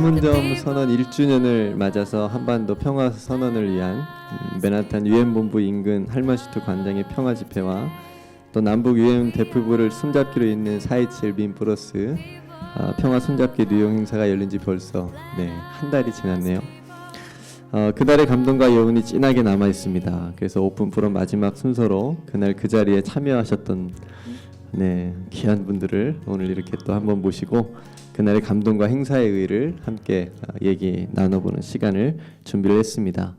판문점 선언 1주년을 맞아서 한반도 평화 선언을 위한 맨하탄 유엔본부 인근 할머시트 관장의 평화 집회와 또 남북 유엔 대표부를 손잡기로 있는 4.27 민플러스 평화 손잡기 뉴욕 행사가 열린 지 벌써 한 달이 지났네요. 그날의 감동과 여운이 진하게 남아 있습니다. 그래서 오픈 포럼 마지막 순서로 그날 그 자리에 참여하셨던 귀한 분들을 오늘 이렇게 또 한번 모시고 그날의 감동과 행사의 의의를 함께 얘기 나눠보는 시간을 준비를 했습니다.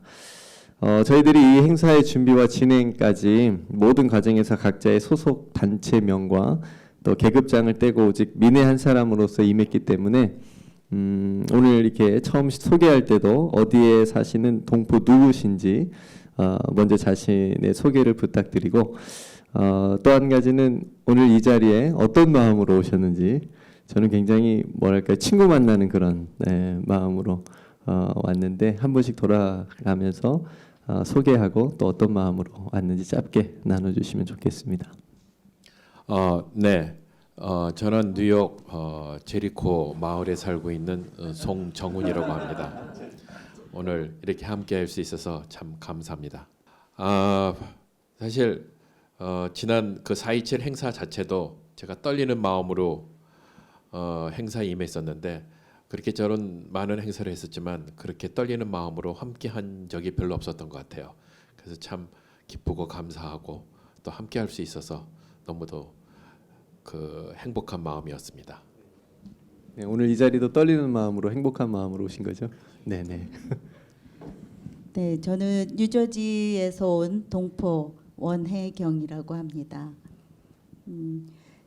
저희들이 이 행사의 준비와 진행까지 모든 과정에서 각자의 소속 단체명과 또 계급장을 떼고 오직 민의 한 사람으로서 임했기 때문에 오늘 이렇게 처음 소개할 때도 어디에 사시는 동포 누구신지 먼저 자신의 소개를 부탁드리고 또 한 가지는 오늘 이 자리에 어떤 마음으로 오셨는지 저는 굉장히 뭐랄까 친구 만나는 그런 마음으로 왔는데 한 번씩 돌아가면서 소개하고 또 어떤 마음으로 왔는지 짧게 나눠주시면 좋겠습니다. 네, 저는 뉴욕 제리코 마을에 살고 있는 송정훈이라고 합니다. 오늘 이렇게 함께할 수 있어서 참 감사합니다. 사실 지난 그 4.27 행사 자체도 제가 떨리는 마음으로 행사에 임했었는데 그렇게 저런 많은 행사를 했었지만 그렇게 떨리는 마음으로 함께한 적이 별로 없었던 것 같아요. 그래서 참 기쁘고 감사하고 또 함께할 수 있어서 너무도 그 행복한 마음이었습니다. 네, 오늘 이 자리도 떨리는 마음으로 행복한 마음으로 오신 거죠? 네네. 네, 저는 뉴저지에서 온 동포 원혜경이라고 합니다.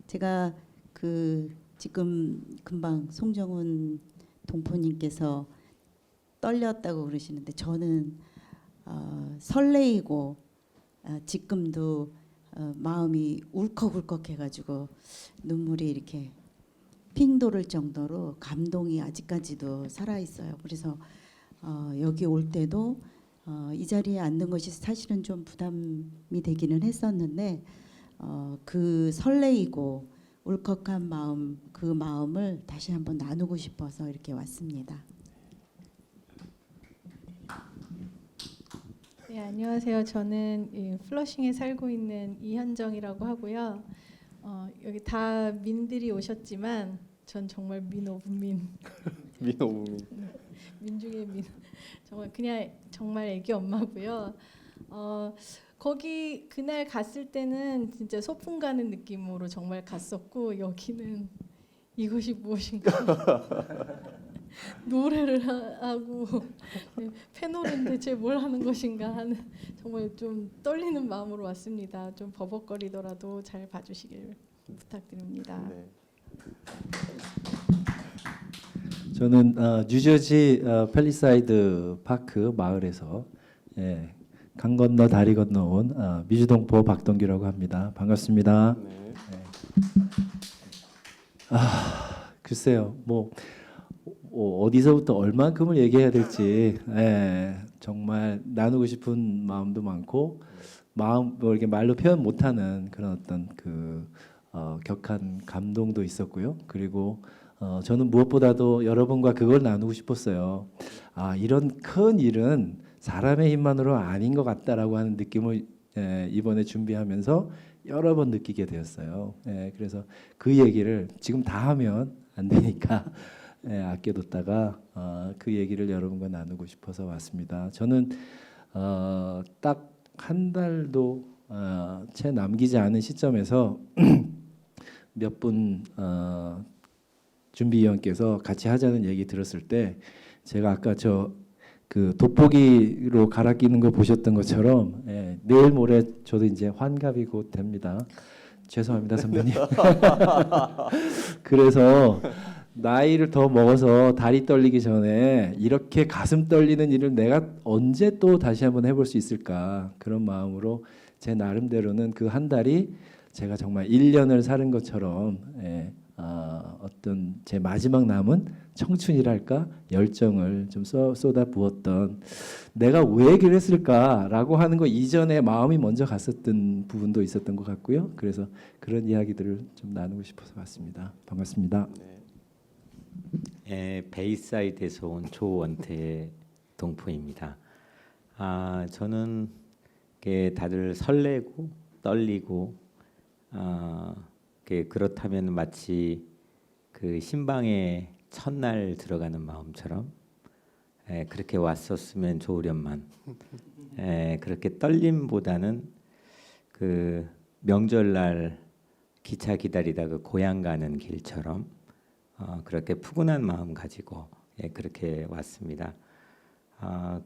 제가 지금 금방 송정훈 동포님께서 떨렸다고 그러시는데 저는 설레이고 지금도 마음이 울컥울컥해가지고 눈물이 이렇게 핑 돌을 정도로 감동이 아직까지도 살아있어요. 그래서 여기 올 때도 이 자리에 앉는 것이 사실은 좀 부담이 되기는 했었는데 그 설레이고 울컥한 마음, 그 마음을 다시 한번 나누고 싶어서 이렇게 왔습니다. 네, 안녕하세요. 저는 플러싱에 살고 있는 이현정이라고 하고요. 여기 다 민들이 오셨지만 전 정말 민 오브 민. 민 오브 민. 민 중에 민. 정말 그냥 정말 애기 엄마고요. 거기 그날 갔을 때는 진짜 소풍 가는 느낌으로 정말 갔었고 여기는 이것이 무엇인가 노래를 하고 패널은 대체 뭘 하는 것인가 하는 정말 좀 떨리는 마음으로 왔습니다. 좀 버벅거리더라도 잘 봐주시길 부탁드립니다. 네. 저는 뉴저지 팰리사이드 파크 마을에서 강 건너 다리 건너 온 미주동포 박동규라고 합니다. 반갑습니다. 네. 글쎄요, 뭐 어디서부터 얼만큼을 얘기해야 될지 정말 나누고 싶은 마음도 많고 뭐 이렇게 말로 표현 못하는 그런 어떤 격한 감동도 있었고요. 그리고 저는 무엇보다도 여러분과 그걸 나누고 싶었어요. 이런 큰 일은 사람의 힘만으로 아닌 것 같다라고 하는 느낌을 이번에 준비하면서 여러 번 느끼게 되었어요. 그래서 그 얘기를 지금 다 하면 안 되니까 아껴뒀다가 그 얘기를 여러분과 나누고 싶어서 왔습니다. 저는 딱 한 달도 채 남기지 않은 시점에서 몇 분 준비위원께서 같이 하자는 얘기 들었을 때 제가 아까 돋보기로 갈아 끼는 거 보셨던 것처럼 내일 모레 저도 이제 환갑이 곧 됩니다. 죄송합니다 선배님. 그래서 나이를 더 먹어서 다리 떨리기 전에 이렇게 가슴 떨리는 일을 내가 언제 또 다시 한번 해볼 수 있을까 그런 마음으로 제 나름대로는 그 한 달이 제가 정말 1년을 사는 것처럼 어떤 제 마지막 남은 청춘이랄까 열정을 좀 쏟아 부었던 내가 왜 얘기를 했을까라고 하는 거 이전에 마음이 먼저 갔었던 부분도 있었던 것 같고요. 그래서 그런 이야기들을 좀 나누고 싶어서 왔습니다. 반갑습니다. 네. 베이사이드에서 온 조원태 동포입니다. 저는 이렇게 다들 설레고 떨리고 그렇다면 마치 그 신방의 첫날 들어가는 마음처럼 그렇게 왔었으면 좋으련만 그렇게 떨림보다는 그 명절날 기차 기다리다가 고향 가는 길처럼 그렇게 푸근한 마음 가지고 그렇게 왔습니다.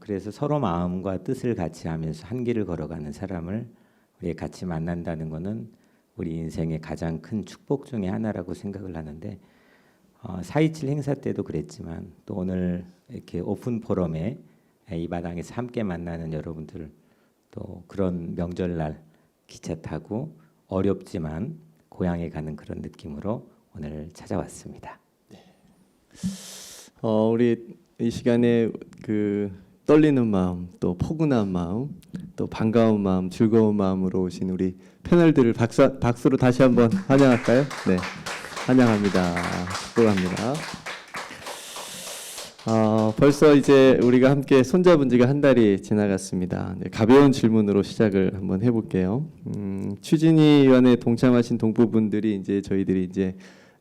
그래서 서로 마음과 뜻을 같이 하면서 한 길을 걸어가는 사람을 우리 같이 만난다는 것은 우리 인생의 가장 큰 축복 중에 하나라고 생각을 하는데 4.27 행사 때도 그랬지만 또 오늘 이렇게 오픈 포럼에 이 마당에서 함께 만나는 여러분들 또 그런 명절날 기차 타고 어렵지만 고향에 가는 그런 느낌으로 오늘 찾아왔습니다. 우리 이 시간에 그 떨리는 마음, 또 포근한 마음, 또 반가운 마음, 즐거운 마음으로 오신 우리 패널들을 박수로 다시 한번 환영할까요? 네, 환영합니다. 축복합니다. 벌써 이제 우리가 함께 손잡은 지가 한 달이 지나갔습니다. 네, 가벼운 질문으로 시작을 한번 해볼게요. 추진위원회에 동참하신 동포분들이 이제 저희들이 이제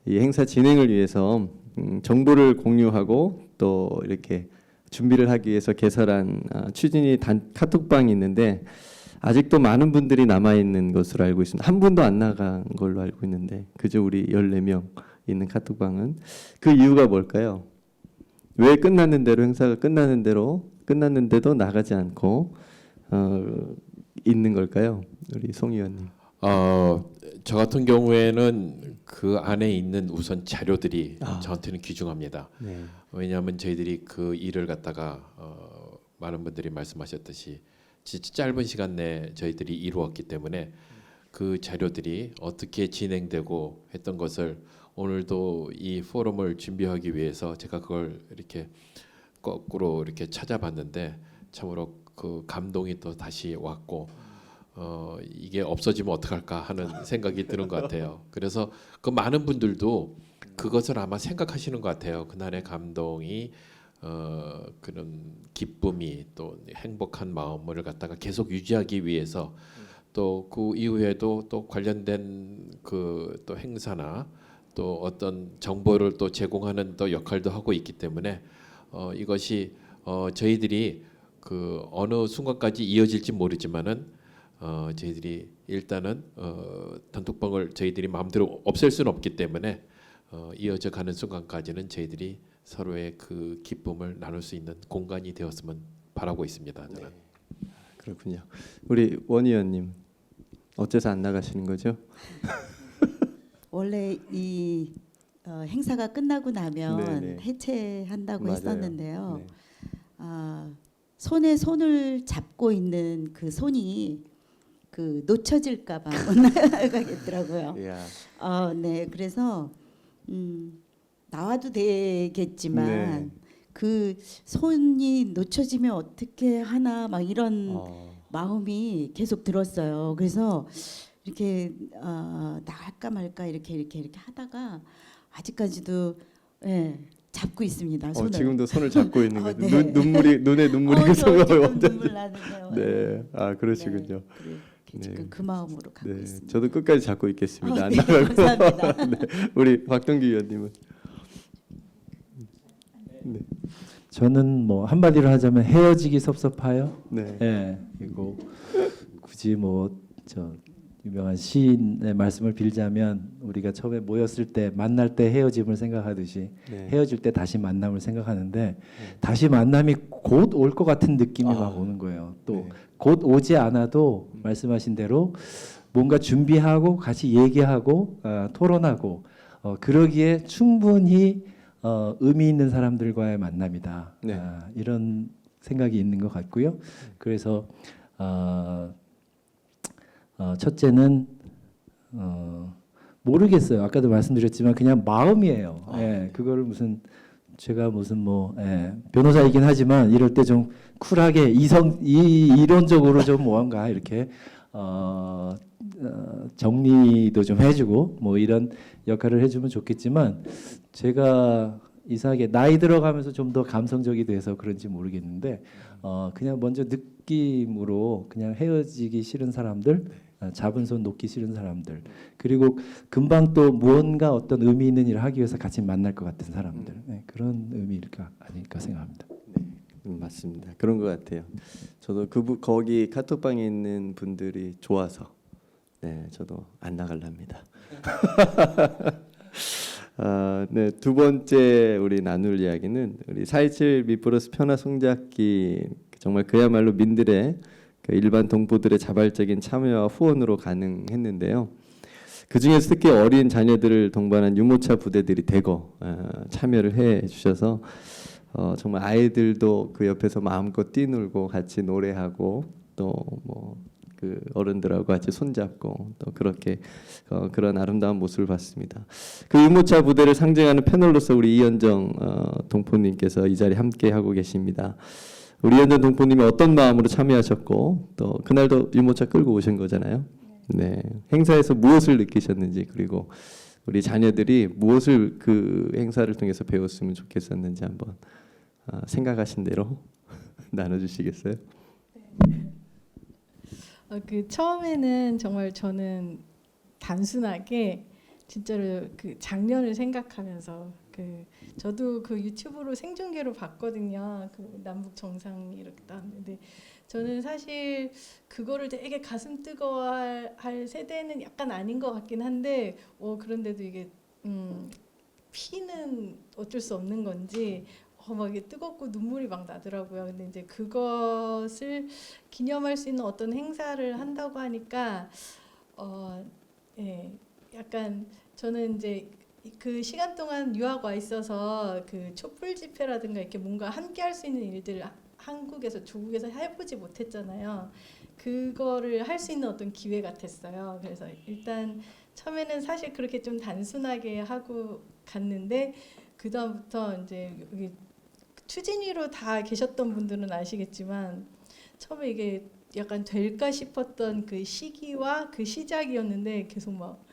이 행사 진행을 위해서 정보를 공유하고 또 이렇게 준비를 하기 위해서 개설한 추진위 카톡방이 있는데 아직도 많은 분들이 남아 있는 것으로 알고 있습니다. 한 분도 안 나간 걸로 알고 있는데 그저 우리 14명 있는 카톡방은 그 이유가 뭘까요? 왜 끝났는 대로 행사가 끝났는데도 나가지 않고 있는 걸까요? 우리 송 의원님. 저 같은 경우에는 그 안에 있는 우선 자료들이 아. 저한테는 귀중합니다. 네. 왜냐하면 저희들이 그 일을 갖다가 많은 분들이 말씀하셨듯이 진짜 짧은 시간 내에 저희들이 이루었기 때문에 그 자료들이 어떻게 진행되고 했던 것을 오늘도 이 포럼을 준비하기 위해서 제가 그걸 이렇게 거꾸로 이렇게 찾아봤는데 참으로 그 감동이 또 다시 왔고 이게 없어지면 어떡할까 하는 생각이 드는 것 같아요. 그래서 그 많은 분들도 그것을 아마 생각하시는 것 같아요. 그날의 감동이 그런 기쁨이 또 행복한 마음을 갖다가 계속 유지하기 위해서 또 그 이후에도 또 관련된 그 또 행사나 또 어떤 정보를 또 제공하는 또 역할도 하고 있기 때문에 이것이 저희들이 그 어느 순간까지 이어질지 모르지만은 저희들이 일단은 단톡방을 저희들이 마음대로 없앨 수는 없기 때문에 이어져 가는 순간까지는 저희들이 서로의 그 기쁨을 나눌 수 있는 공간이 되었으면 바라고 있습니다. 저는. 네. 그렇군요. 우리 원 의원님 어째서 안 나가시는 거죠? 원래 이 행사가 끝나고 나면 네네. 해체한다고 맞아요. 했었는데요. 네. 손에 손을 잡고 있는 그 손이 그 놓쳐질까봐 못 나가겠더라고요. 이야. 네, 그래서 나와도 되겠지만 네. 그 손이 놓쳐지면 어떻게 하나 막 이런 마음이 계속 들었어요. 그래서 이렇게 나갈까 말까 이렇게 하다가 아직까지도 잡고 있습니다. 손을. 지금도 손을 잡고 있는 거죠. 네. 눈에 눈물이 저 지금 계속 눈물 나는데요. 네, 그러시군요. 네, 지금 네. 그 마음으로 가고 네, 있습니다. 저도 끝까지 잡고 있겠습니다. 안 네, 나가고. 감사합니다. 네, 우리 박동기 의원님은. 네. 저는 뭐 한마디로 하자면 헤어지기 섭섭하요. 네. 예, 그리고 굳이 뭐 저 유명한 시인의 말씀을 빌자면 우리가 처음에 모였을 때 만날 때 헤어짐을 생각하듯이 네. 헤어질 때 다시 만남을 생각하는데 다시 만남이 곧 올 것 같은 느낌이 아. 막 오는 거예요. 또 네. 곧 오지 않아도 말씀하신 대로 뭔가 준비하고 같이 얘기하고 토론하고 그러기에 충분히 의미 있는 사람들과의 만남이다. 네. 이런 생각이 있는 것 같고요. 그래서 첫째는 모르겠어요. 아까도 말씀드렸지만 그냥 마음이에요. 예, 그거를 무슨 제가 무슨 뭐 변호사이긴 하지만 이럴 때 좀 쿨하게 이론적으로 좀 뭔가 이렇게 정리도 좀 해주고 뭐 이런 역할을 해주면 좋겠지만 제가 이상하게 나이 들어가면서 좀 더 감성적이 돼서 그런지 모르겠는데 그냥 먼저 느낌으로 그냥 헤어지기 싫은 사람들, 잡은 손 놓기 싫은 사람들, 그리고 금방 또 무언가 어떤 의미 있는 일을 하기 위해서 같이 만날 것 같은 사람들, 네, 그런 의미일까 아닐까 생각합니다. 맞습니다. 그런 것 같아요. 저도 거기 카톡방에 있는 분들이 좋아서 네, 저도 안 나갈랍니다. 네, 두 번째 우리 나눌 이야기는 우리 4.27 미프로스 평화 송잡기 정말 그야말로 민들의 그 일반 동포들의 자발적인 참여와 후원으로 가능했는데요. 그 중에서 특히 어린 자녀들을 동반한 유모차 부대들이 대거 참여를 해 주셔서 정말 아이들도 그 옆에서 마음껏 뛰놀고 같이 노래하고 또 뭐 그 어른들하고 같이 손잡고 또 그렇게 그런 아름다운 모습을 봤습니다. 그 유모차 부대를 상징하는 패널로서 우리 이현정 동포님께서 이 자리에 함께 하고 계십니다. 우리 이현정 동포님이 어떤 마음으로 참여하셨고 또 그날도 유모차 끌고 오신 거잖아요. 네, 행사에서 무엇을 느끼셨는지 그리고 우리 자녀들이 무엇을 그 행사를 통해서 배웠으면 좋겠었는지 한번 생각하신 대로 나눠주시겠어요? 그 처음에는 정말 저는 단순하게 진짜로 그 장면을 생각하면서 저도 그 유튜브로 생중계로 봤거든요. 그 남북 정상이 이렇게 나왔는데 저는 사실 그거를 되게 가슴 뜨거워할 세대는 약간 아닌 것 같긴 한데 그런데도 이게 피는 어쩔 수 없는 건지 막 이게 뜨겁고 눈물이 막 나더라고요. 근데 이제 그것을 기념할 수 있는 어떤 행사를 한다고 하니까 예, 약간 저는 이제 그 시간 동안 유학 와 있어서 그 촛불 집회라든가 이렇게 뭔가 함께 할 수 있는 일들을 한국에서 조국에서 해보지 못했잖아요. 그거를 할 수 있는 어떤 기회 같았어요. 그래서 일단 처음에는 사실 그렇게 좀 단순하게 하고 갔는데 그 다음부터 이제 여기 추진위로 다 계셨던 분들은 아시겠지만 처음에 이게 약간 될까 싶었던 그 시기와 그 시작이었는데 계속 막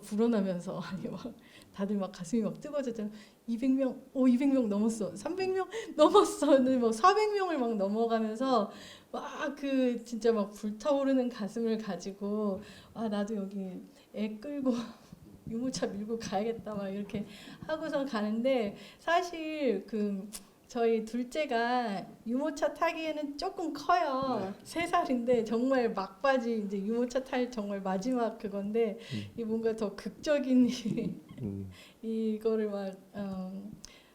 불어나면서 아니 막 다들 막 가슴이 막 뜨거워졌잖아요. 200명, 200명 넘었어. 300명 넘었어. 근데 막 400명을 막 넘어가면서 막 그 진짜 막 불타오르는 가슴을 가지고 나도 여기 애 끌고 유모차 밀고 가야겠다 막 이렇게 하고서 가는데 사실 저희 둘째가 유모차 타기에는 조금 커요. 3살인데 정말 막바지 이제 유모차 탈 정말 마지막 그건데 이 뭔가 더 극적인 이거를 막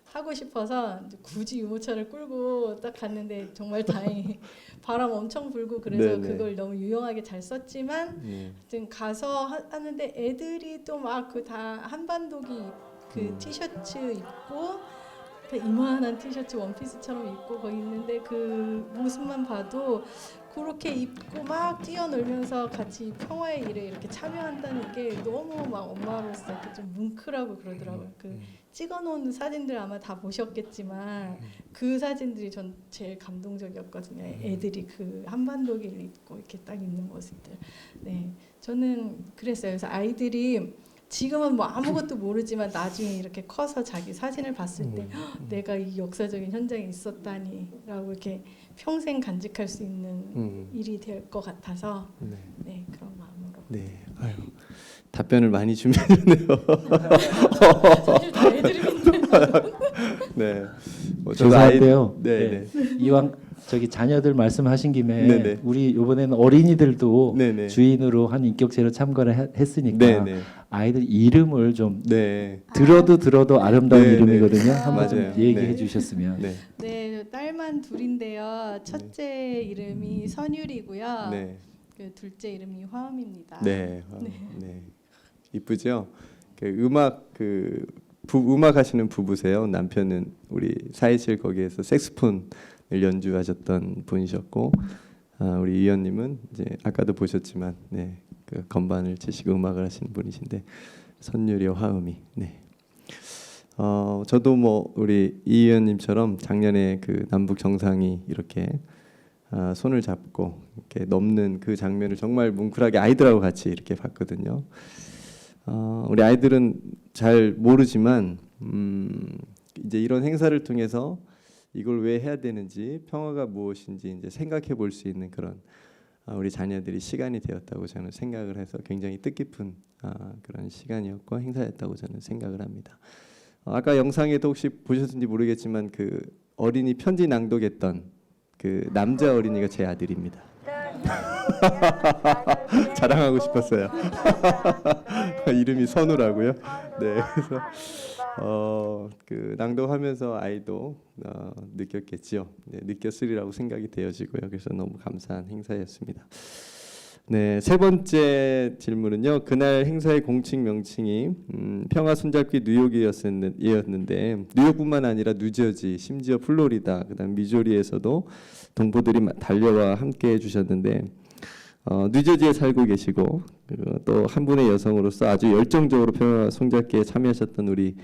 하고 싶어서 이제 굳이 유모차를 끌고 딱 갔는데 정말 다행히 바람 엄청 불고 그래서 네네. 그걸 너무 유용하게 잘 썼지만 지금 가서 하는데 애들이 또 막 그 다 한반도기 그 티셔츠 입고 그 이만한 티셔츠 원피스처럼 입고 거기 있는데 그 모습만 봐도 그렇게 입고 막 뛰어놀면서 같이 평화의 일에 이렇게 참여한다는 게 너무 막 엄마로서 이렇게 좀 뭉클하고 그러더라고요. 그 찍어놓은 사진들 아마 다 보셨겠지만 그 사진들이 전 제일 감동적이었거든요. 애들이 그 한반도기를 입고 이렇게 딱 있는 모습들. 네, 저는 그랬어요. 그래서 아이들이 지금은 뭐 아무것도 모르지만 나중에 이렇게 커서 자기 사진을 봤을 때 내가 이 역사적인 현장에 있었다니라고 이렇게 평생 간직할 수 있는 일이 될 것 같아서 네, 그런 마음으로. 네, 아유, 답변을 많이 준비해주네요. 사실 다 애드립인데. 네, 죄송한데요. 네. 이왕 저기 자녀들 말씀하신 김에 네네. 우리 이번에는 어린이들도 네네. 주인으로 한 인격체로 참가를 했으니까 네네. 아이들 이름을 좀 네. 들어도 아름다운 네네. 이름이거든요. 한번 좀 맞아요. 얘기해 네. 주셨으면. 네. 네, 딸만 둘인데요. 첫째 이름이 선율이고요. 네. 그 둘째 이름이 화음입니다. 네. 네. 이쁘죠? 그 음악 음악 하시는 부부세요. 남편은 우리 4.27 거기에서 색스폰을 연주하셨던 분이셨고, 우리 위원님은 이제 아까도 보셨지만, 네, 그 건반을 치시고 음악을 하시는 분이신데 선율이와 화음이. 네. 저도 뭐 우리 이 위원님처럼 작년에 그 남북 정상이 이렇게 손을 잡고 이렇게 넘는 그 장면을 정말 뭉클하게 아이들하고 같이 이렇게 봤거든요. 우리 아이들은 잘 모르지만 이제 이런 행사를 통해서 이걸 왜 해야 되는지, 평화가 무엇인지 이제 생각해 볼 수 있는 그런 우리 자녀들이 시간이 되었다고 저는 생각을 해서 굉장히 뜻깊은 그런 시간이었고 행사였다고 저는 생각을 합니다. 아까 영상에도 혹시 보셨는지 모르겠지만 그 어린이 편지 낭독했던 그 남자 어린이가 제 아들입니다. 자랑하고 싶었어요. 이름이 선우라고요. 네, 그래서 그 낭독하면서 아이도 느꼈겠지요. 네, 느꼈으리라고 생각이 되어지고요. 그래서 너무 감사한 행사였습니다. 네, 세 번째 질문은요. 그날 행사의 공식 명칭이 평화 손잡기 뉴욕이었는데 뉴욕뿐만 아니라 뉴저지, 심지어 플로리다, 그다음 미주리에서도 동포들이 달려와 함께 해주셨는데 뉴저지에 살고 계시고 또 한 분의 여성으로서 아주 열정적으로 평화 손잡기에 참여하셨던 우리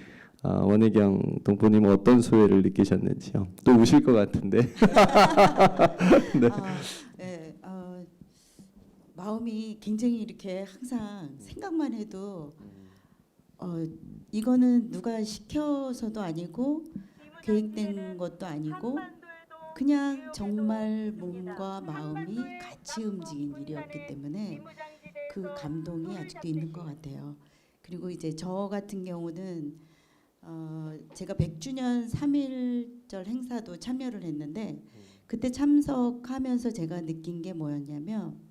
원혜경 동포님은 어떤 소회를 느끼셨는지요? 또 우실 것 같은데. 네. 네, 마음이 굉장히 이렇게 항상 생각만 해도 이거는 누가 시켜서도 아니고 계획된 것도 아니고 그냥 정말 몸과 마음이 같이 움직인 일이었기 때문에 그 감동이 아직도 있는 것 같아요. 그리고 이제 저 같은 경우는 제가 100주년 3.1절 행사도 참여를 했는데 그때 참석하면서 제가 느낀 게 뭐였냐면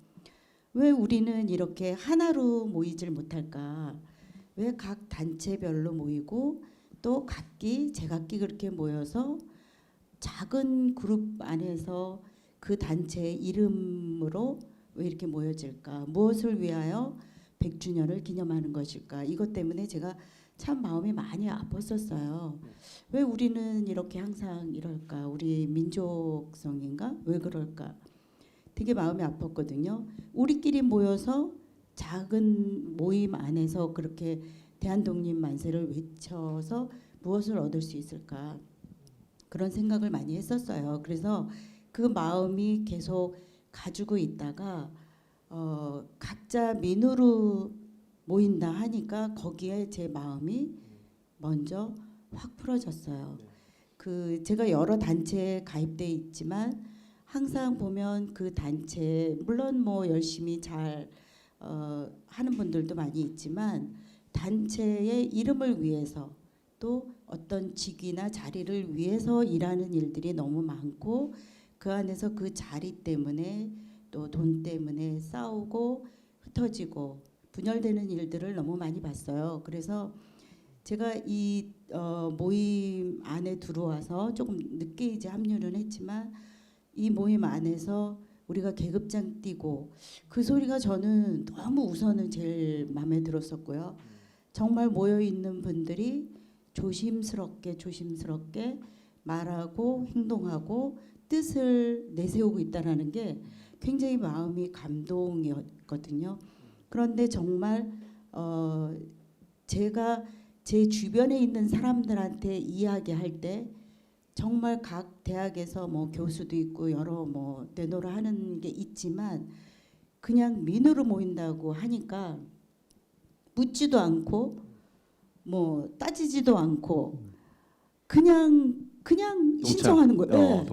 왜 우리는 이렇게 하나로 모이질 못할까? 왜 각 단체별로 모이고 또 각기 제각기 그렇게 모여서 작은 그룹 안에서 그 단체의 이름으로 왜 이렇게 모여질까? 무엇을 위하여 100주년을 기념하는 것일까? 이것 때문에 제가 참 마음이 많이 아팠었어요. 왜 우리는 이렇게 항상 이럴까? 우리 민족성인가? 왜 그럴까? 되게 마음이 아팠거든요. 우리끼리 모여서 작은 모임 안에서 그렇게 대한독립 만세를 외쳐서 무엇을 얻을 수 있을까? 그런 생각을 많이 했었어요. 그래서 그 마음이 계속 가지고 있다가 각자 민으로 모인다 하니까 거기에 제 마음이 먼저 확 풀어졌어요. 그 제가 여러 단체에 가입돼 있지만 항상 보면 그 단체 물론 뭐 열심히 잘 하는 분들도 많이 있지만 단체의 이름을 위해서 또 어떤 직위나 자리를 위해서 일하는 일들이 너무 많고 그 안에서 그 자리 때문에 또 돈 때문에 싸우고 흩어지고 분열되는 일들을 너무 많이 봤어요. 그래서 제가 이 모임 안에 들어와서 조금 늦게 이제 합류는 했지만 이 모임 안에서 우리가 계급장 뛰고 그 소리가 저는 너무 우선은 제일 마음에 들었었고요. 정말 모여 있는 분들이 조심스럽게 말하고 행동하고 뜻을 내세우고 있다라는 게 굉장히 마음이 감동이었거든요. 그런데 정말 제가 제 주변에 있는 사람들한테 이야기할 때 정말 각 대학에서 뭐 교수도 있고 여러 뭐 내노라 하는 게 있지만 그냥 민으로 모인다고 하니까 묻지도 않고 뭐 따지지도 않고 그냥 신청하는 거예요. 네.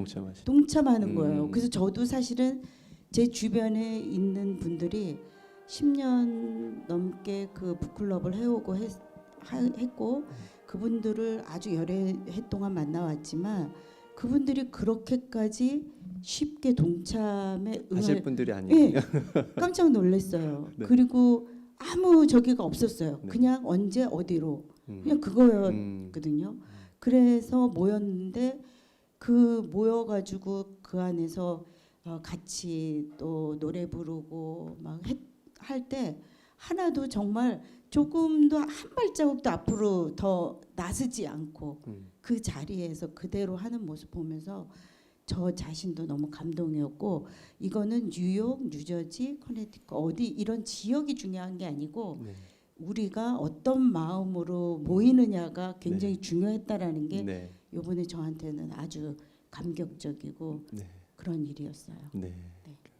동참하는 거예요. 그래서 저도 사실은 제 주변에 있는 분들이 10년 넘게 그 북클럽을 해오고 했고 그분들을 아주 여러 해 동안 만나왔지만 그분들이 그렇게까지 쉽게 동참에 하실 분들이 아니에요. 네, 깜짝 놀랐어요. 네. 그리고 아무 저기가 없었어요. 네. 그냥 언제 어디로 그냥 그거였거든요. 그래서 모였는데 그 모여가지고 그 안에서 같이 또 노래 부르고 막 할 때 하나도 정말 조금도 한 발자국도 앞으로 더 나서지 않고 그 자리에서 그대로 하는 모습 보면서 저 자신도 너무 감동이었고 이거는 뉴욕, 뉴저지, 커네티컷 어디 이런 지역이 중요한 게 아니고 네. 우리가 어떤 마음으로 모이느냐가 굉장히 네. 중요했다라는 게 네. 이번에 저한테는 아주 감격적이고 네. 그런 일이었어요. 네. 네.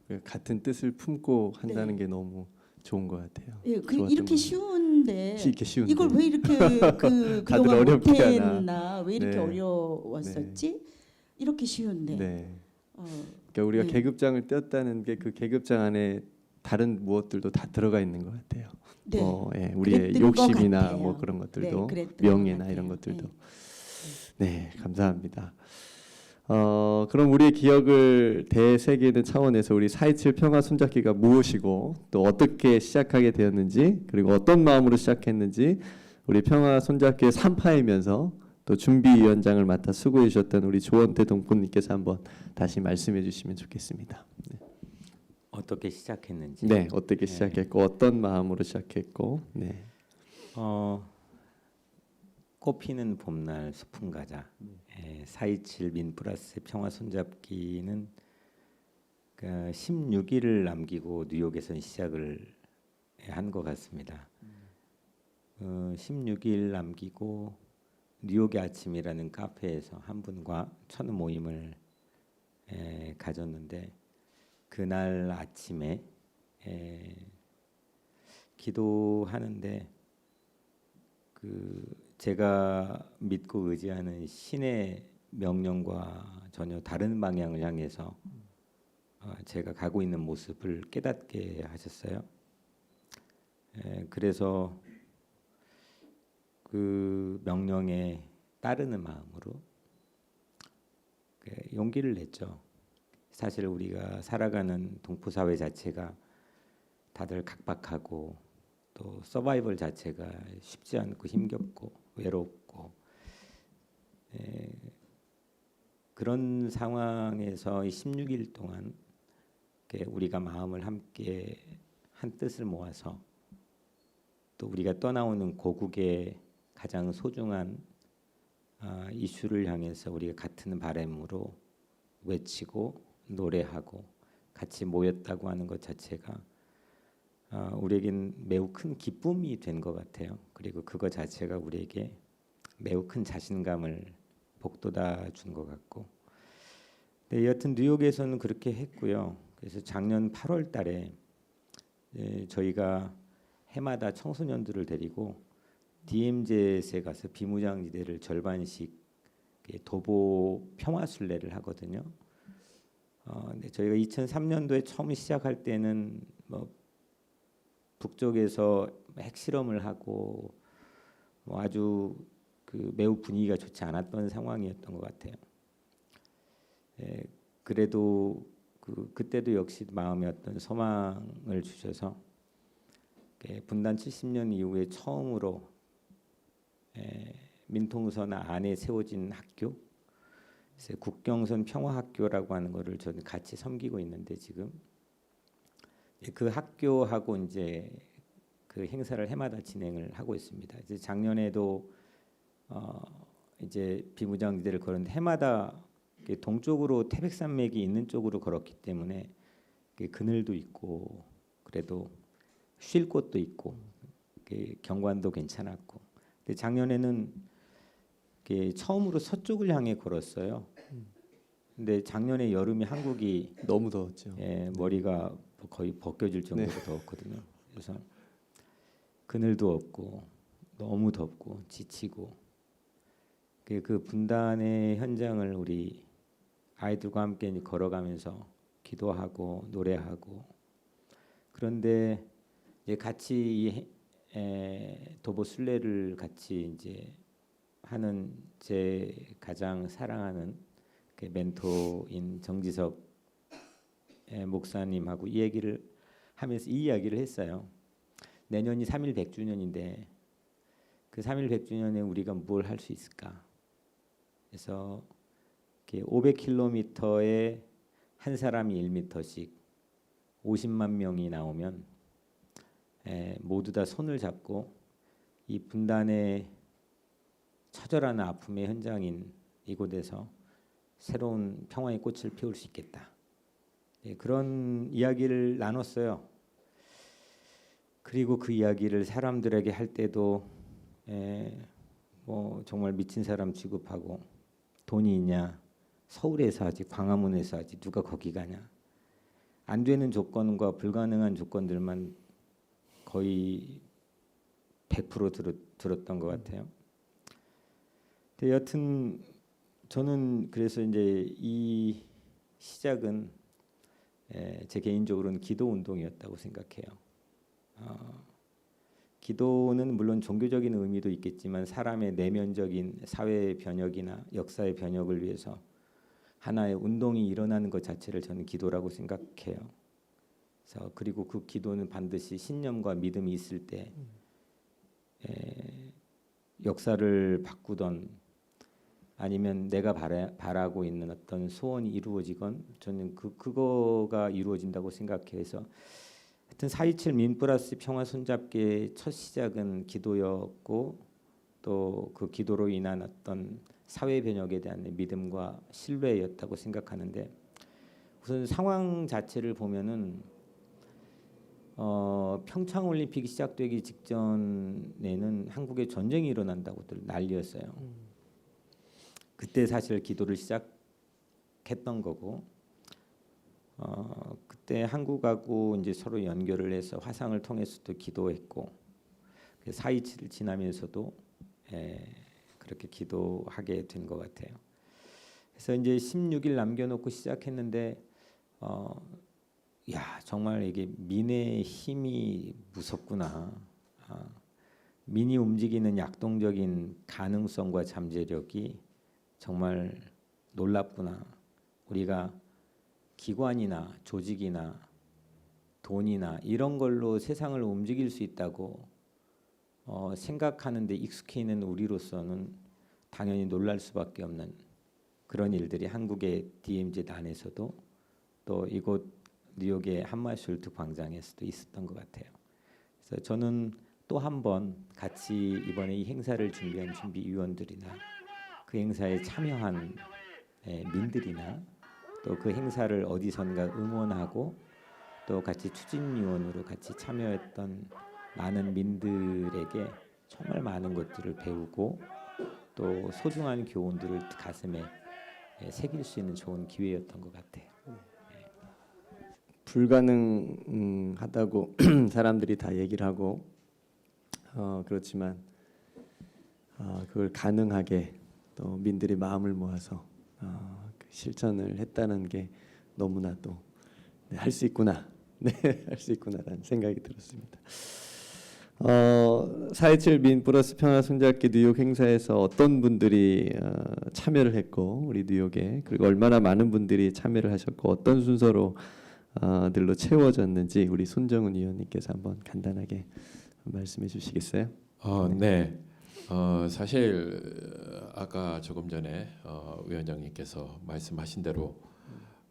그 같은 뜻을 품고 한다는 네. 게 너무 좋은 것 같아요. 예, 좋았던 이렇게 것 쉬운데 이렇게 쉬운데 이걸 왜 이렇게 다들 그동안 어렵게 하나. 못했나, 왜 이렇게 네. 어려웠었지? 이렇게 쉬운데. 네. 어, 그러니까 우리가 네. 계급장을 떼었다는 게 그 계급장 안에 다른 무엇들도 다 들어가 있는 것 같아요. 네. 예, 우리의 그랬던 것 욕심이나 같아요. 뭐 그런 것들도, 네, 그랬던 명예나 것 이런 같아요. 것들도. 네. 네, 감사합니다. 그럼 우리의 기억을 되새기는 차원에서 우리 4.27 평화 손잡기가 무엇이고 또 어떻게 시작하게 되었는지, 그리고 어떤 마음으로 시작했는지, 우리 평화 손잡기의 3파이면서 또 준비위원장을 맡아 수고해 주셨던 우리 조원태 동포님께서 한번 다시 말씀해 주시면 좋겠습니다. 어떻게 시작했는지. 네, 어떻게 시작했고 어떤 마음으로 시작했고, 네, 꽃피는 봄날 소풍 가자. 4.27 민플러스 평화 손잡기는 16일을 남기고 뉴욕에서 시작을 한 것 같습니다. 16일 남기고 뉴욕의 아침이라는 카페에서 한 분과 첫 모임을 가졌는데 그날 아침에 기도하는데 제가 믿고 의지하는 신의 명령과 전혀 다른 방향을 향해서 제가 가고 있는 모습을 깨닫게 하셨어요. 그래서 그 명령에 따르는 마음으로 용기를 냈죠. 사실 우리가 살아가는 동포 사회 자체가 다들 각박하고 또 서바이벌 자체가 쉽지 않고 힘겹고 외롭고 그런 상황에서 16일 동안 우리가 마음을 함께 한 뜻을 모아서 또 우리가 떠나오는 고국의 가장 소중한 이슈를 향해서 우리가 같은 바람으로 외치고 노래하고 같이 모였다고 하는 것 자체가 우리에겐 매우 큰 기쁨이 된 것 같아요. 그리고 그것 자체가 우리에게 매우 큰 자신감을 복돋아 준 것 같고, 네, 여튼 뉴욕에서는 그렇게 했고요. 그래서 작년 8월 달에 저희가 해마다 청소년들을 데리고 DMZ에 가서 비무장지대를 절반씩 도보 평화순례를 하거든요. 네, 저희가 2003년도에 처음 시작할 때는 뭐 북쪽에서 핵실험을 하고 뭐 아주 매우 분위기가 좋지 않았던 상황이었던 것 같아요. 그래도 그때도 역시 마음에 어떤 소망을 주셔서 분단 70년 이후에 처음으로 민통선 안에 세워진 학교, 국경선 평화학교라고 하는 것을 저는 같이 섬기고 있는데 지금 그 학교하고 이제 그 행사를 해마다 진행을 하고 있습니다. 이제 작년에도 이제 비무장지대를 걸었는데 해마다 동쪽으로 태백산맥이 있는 쪽으로 걸었기 때문에 그늘도 있고 그래도 쉴 곳도 있고 경관도 괜찮았고, 근데 작년에는 처음으로 서쪽을 향해 걸었어요. 근데 작년에 여름에 한국이 너무 더웠죠. 머리가 거의 벗겨질 정도로 더웠거든요. 그래서 그늘도 없고 너무 덥고 지치고 그 분단의 현장을 우리 아이들과 함께 걸어가면서 기도하고 노래하고, 그런데 이제 같이 도보 순례를 같이 이제 하는 제 가장 사랑하는 멘토인 정지석 목사님하고 이 얘기를 하면서 이 이야기를 했어요. 내년이 3.1 100주년인데 그 3.1 100주년에 우리가 뭘 할 수 있을까? 그래서 500km에 한 사람이 1m씩 50만 명이 나오면 모두 다 손을 잡고 이 분단의 처절한 아픔의 현장인 이곳에서 새로운 평화의 꽃을 피울 수 있겠다. 그런 이야기를 나눴어요. 그리고 그 이야기를 사람들에게 할 때도 뭐 정말 미친 사람 취급하고 돈이 있냐, 서울에서 하지 광화문에서 하지 누가 거기 가냐, 안 되는 조건과 불가능한 조건들만 거의 100% 들었던 것 같아요. 근데 여튼 저는 그래서 이제 이 시작은 제 개인적으로는 기도 운동이었다고 생각해요. 기도는 물론 종교적인 의미도 있겠지만 사람의 내면적인 사회 변혁이나 역사의 변혁을 위해서 하나의 운동이 일어나는 것 자체를 저는 기도라고 생각해요. 그래서 그리고 그 기도는 반드시 신념과 믿음이 있을 때 역사를 바꾸던 아니면 내가 바라고 있는 어떤 소원이 이루어지건 저는 그거가 이루어진다고 생각해서 하여튼 4.27 민플러스 평화 손잡기의 첫 시작은 기도였고 또 그 기도로 인한 어떤 사회 변혁에 대한 믿음과 신뢰였다고 생각하는데 우선 상황 자체를 보면은 평창 올림픽이 시작되기 직전에는 한국에 전쟁이 일어난다고들 난리였어요. 그때 사실 기도를 시작했던 거고 그때 한국하고 이제 서로 연결을 해서 화상을 통해서도 기도했고 4.27을 지나면서도 그렇게 기도하게 된 것 같아요. 그래서 이제 16일 남겨놓고 시작했는데 야 정말 이게 민의 힘이 무섭구나. 민이 움직이는 약동적인 가능성과 잠재력이 정말 놀랍구나. 우리가 기관이나 조직이나 돈이나 이런 걸로 세상을 움직일 수 있다고 생각하는데 익숙해 있는 우리로서는 당연히 놀랄 수밖에 없는 그런 일들이 한국의 DMZ 안에서도 또 이곳 뉴욕의 한마셜트 광장에서도 있었던 것 같아요. 그래서 저는 또 한 번 같이 이번에 이 행사를 준비한 준비위원들이나 그 행사에 참여한 민들이나 또 그 행사를 어디선가 응원하고 또 같이 추진위원으로 같이 참여했던 많은 민들에게 정말 많은 것들을 배우고 또 소중한 교훈들을 가슴에 새길 수 있는 좋은 기회였던 것 같아요. 불가능하다고 사람들이 다 얘기를 하고 그렇지만 그걸 가능하게 또 민들이 마음을 모아서 실천을 했다는 게 너무나도 할 수 있구나, 할 수 있구나라는 생각이 들었습니다. 4.27 민플러스 평화 손잡기 뉴욕 행사에서 어떤 분들이 참여를 했고 우리 뉴욕에 그리고 얼마나 많은 분들이 참여를 하셨고 어떤 순서로 들로 채워졌는지 우리 손정은 위원님께서 한번 간단하게 말씀해 주시겠어요? 네. 사실 아까 조금 전에 위원장님께서 말씀하신 대로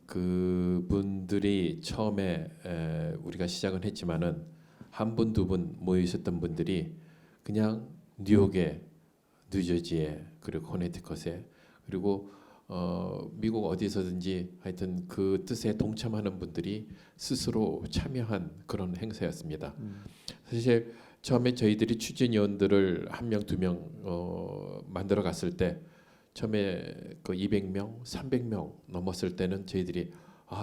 그분들이 처음에 우리가 시작은 했지만은 한 분, 두 분 모여 있었던 분들이 그냥 뉴욕에, 뉴저지에 그리고 코네티컷에 그리고 미국 어디서든지 하여튼 그 뜻에 동참하는 분들이 스스로 참여한 그런 행사였습니다. 사실 처음에 저희들이 추진위원들을 한 명, 두 명 만들어 갔을 때 처음에 그 200명, 300명 넘었을 때는 저희들이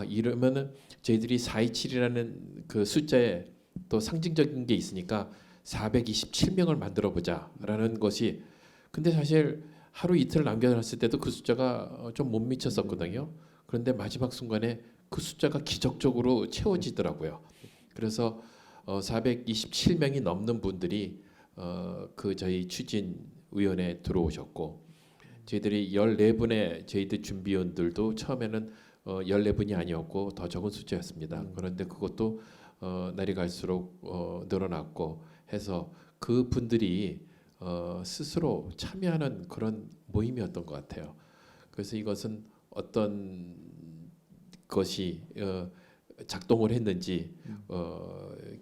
이러면은 저희들이 4.27이라는 그 숫자에 또 상징적인 게 있으니까 427명을 만들어 보자라는 것이 근데 사실 하루 이틀 남겨놨을 때도 그 숫자가 좀 못 미쳤었거든요. 그런데 마지막 순간에 그 숫자가 기적적으로 채워지더라고요. 그래서 427명이 넘는 분들이 그 저희 추진위원회에 들어오셨고 저희들이 14분의 저희들 준비위원들도 처음에는 14분이 아니었고 더 적은 숫자였습니다. 그런데 그것도 날이 갈수록 늘어났고 해서 그 분들이 스스로 참여하는 그런 모임이었던 것 같아요. 그래서 이것은 어떤 것이 작동을 했는지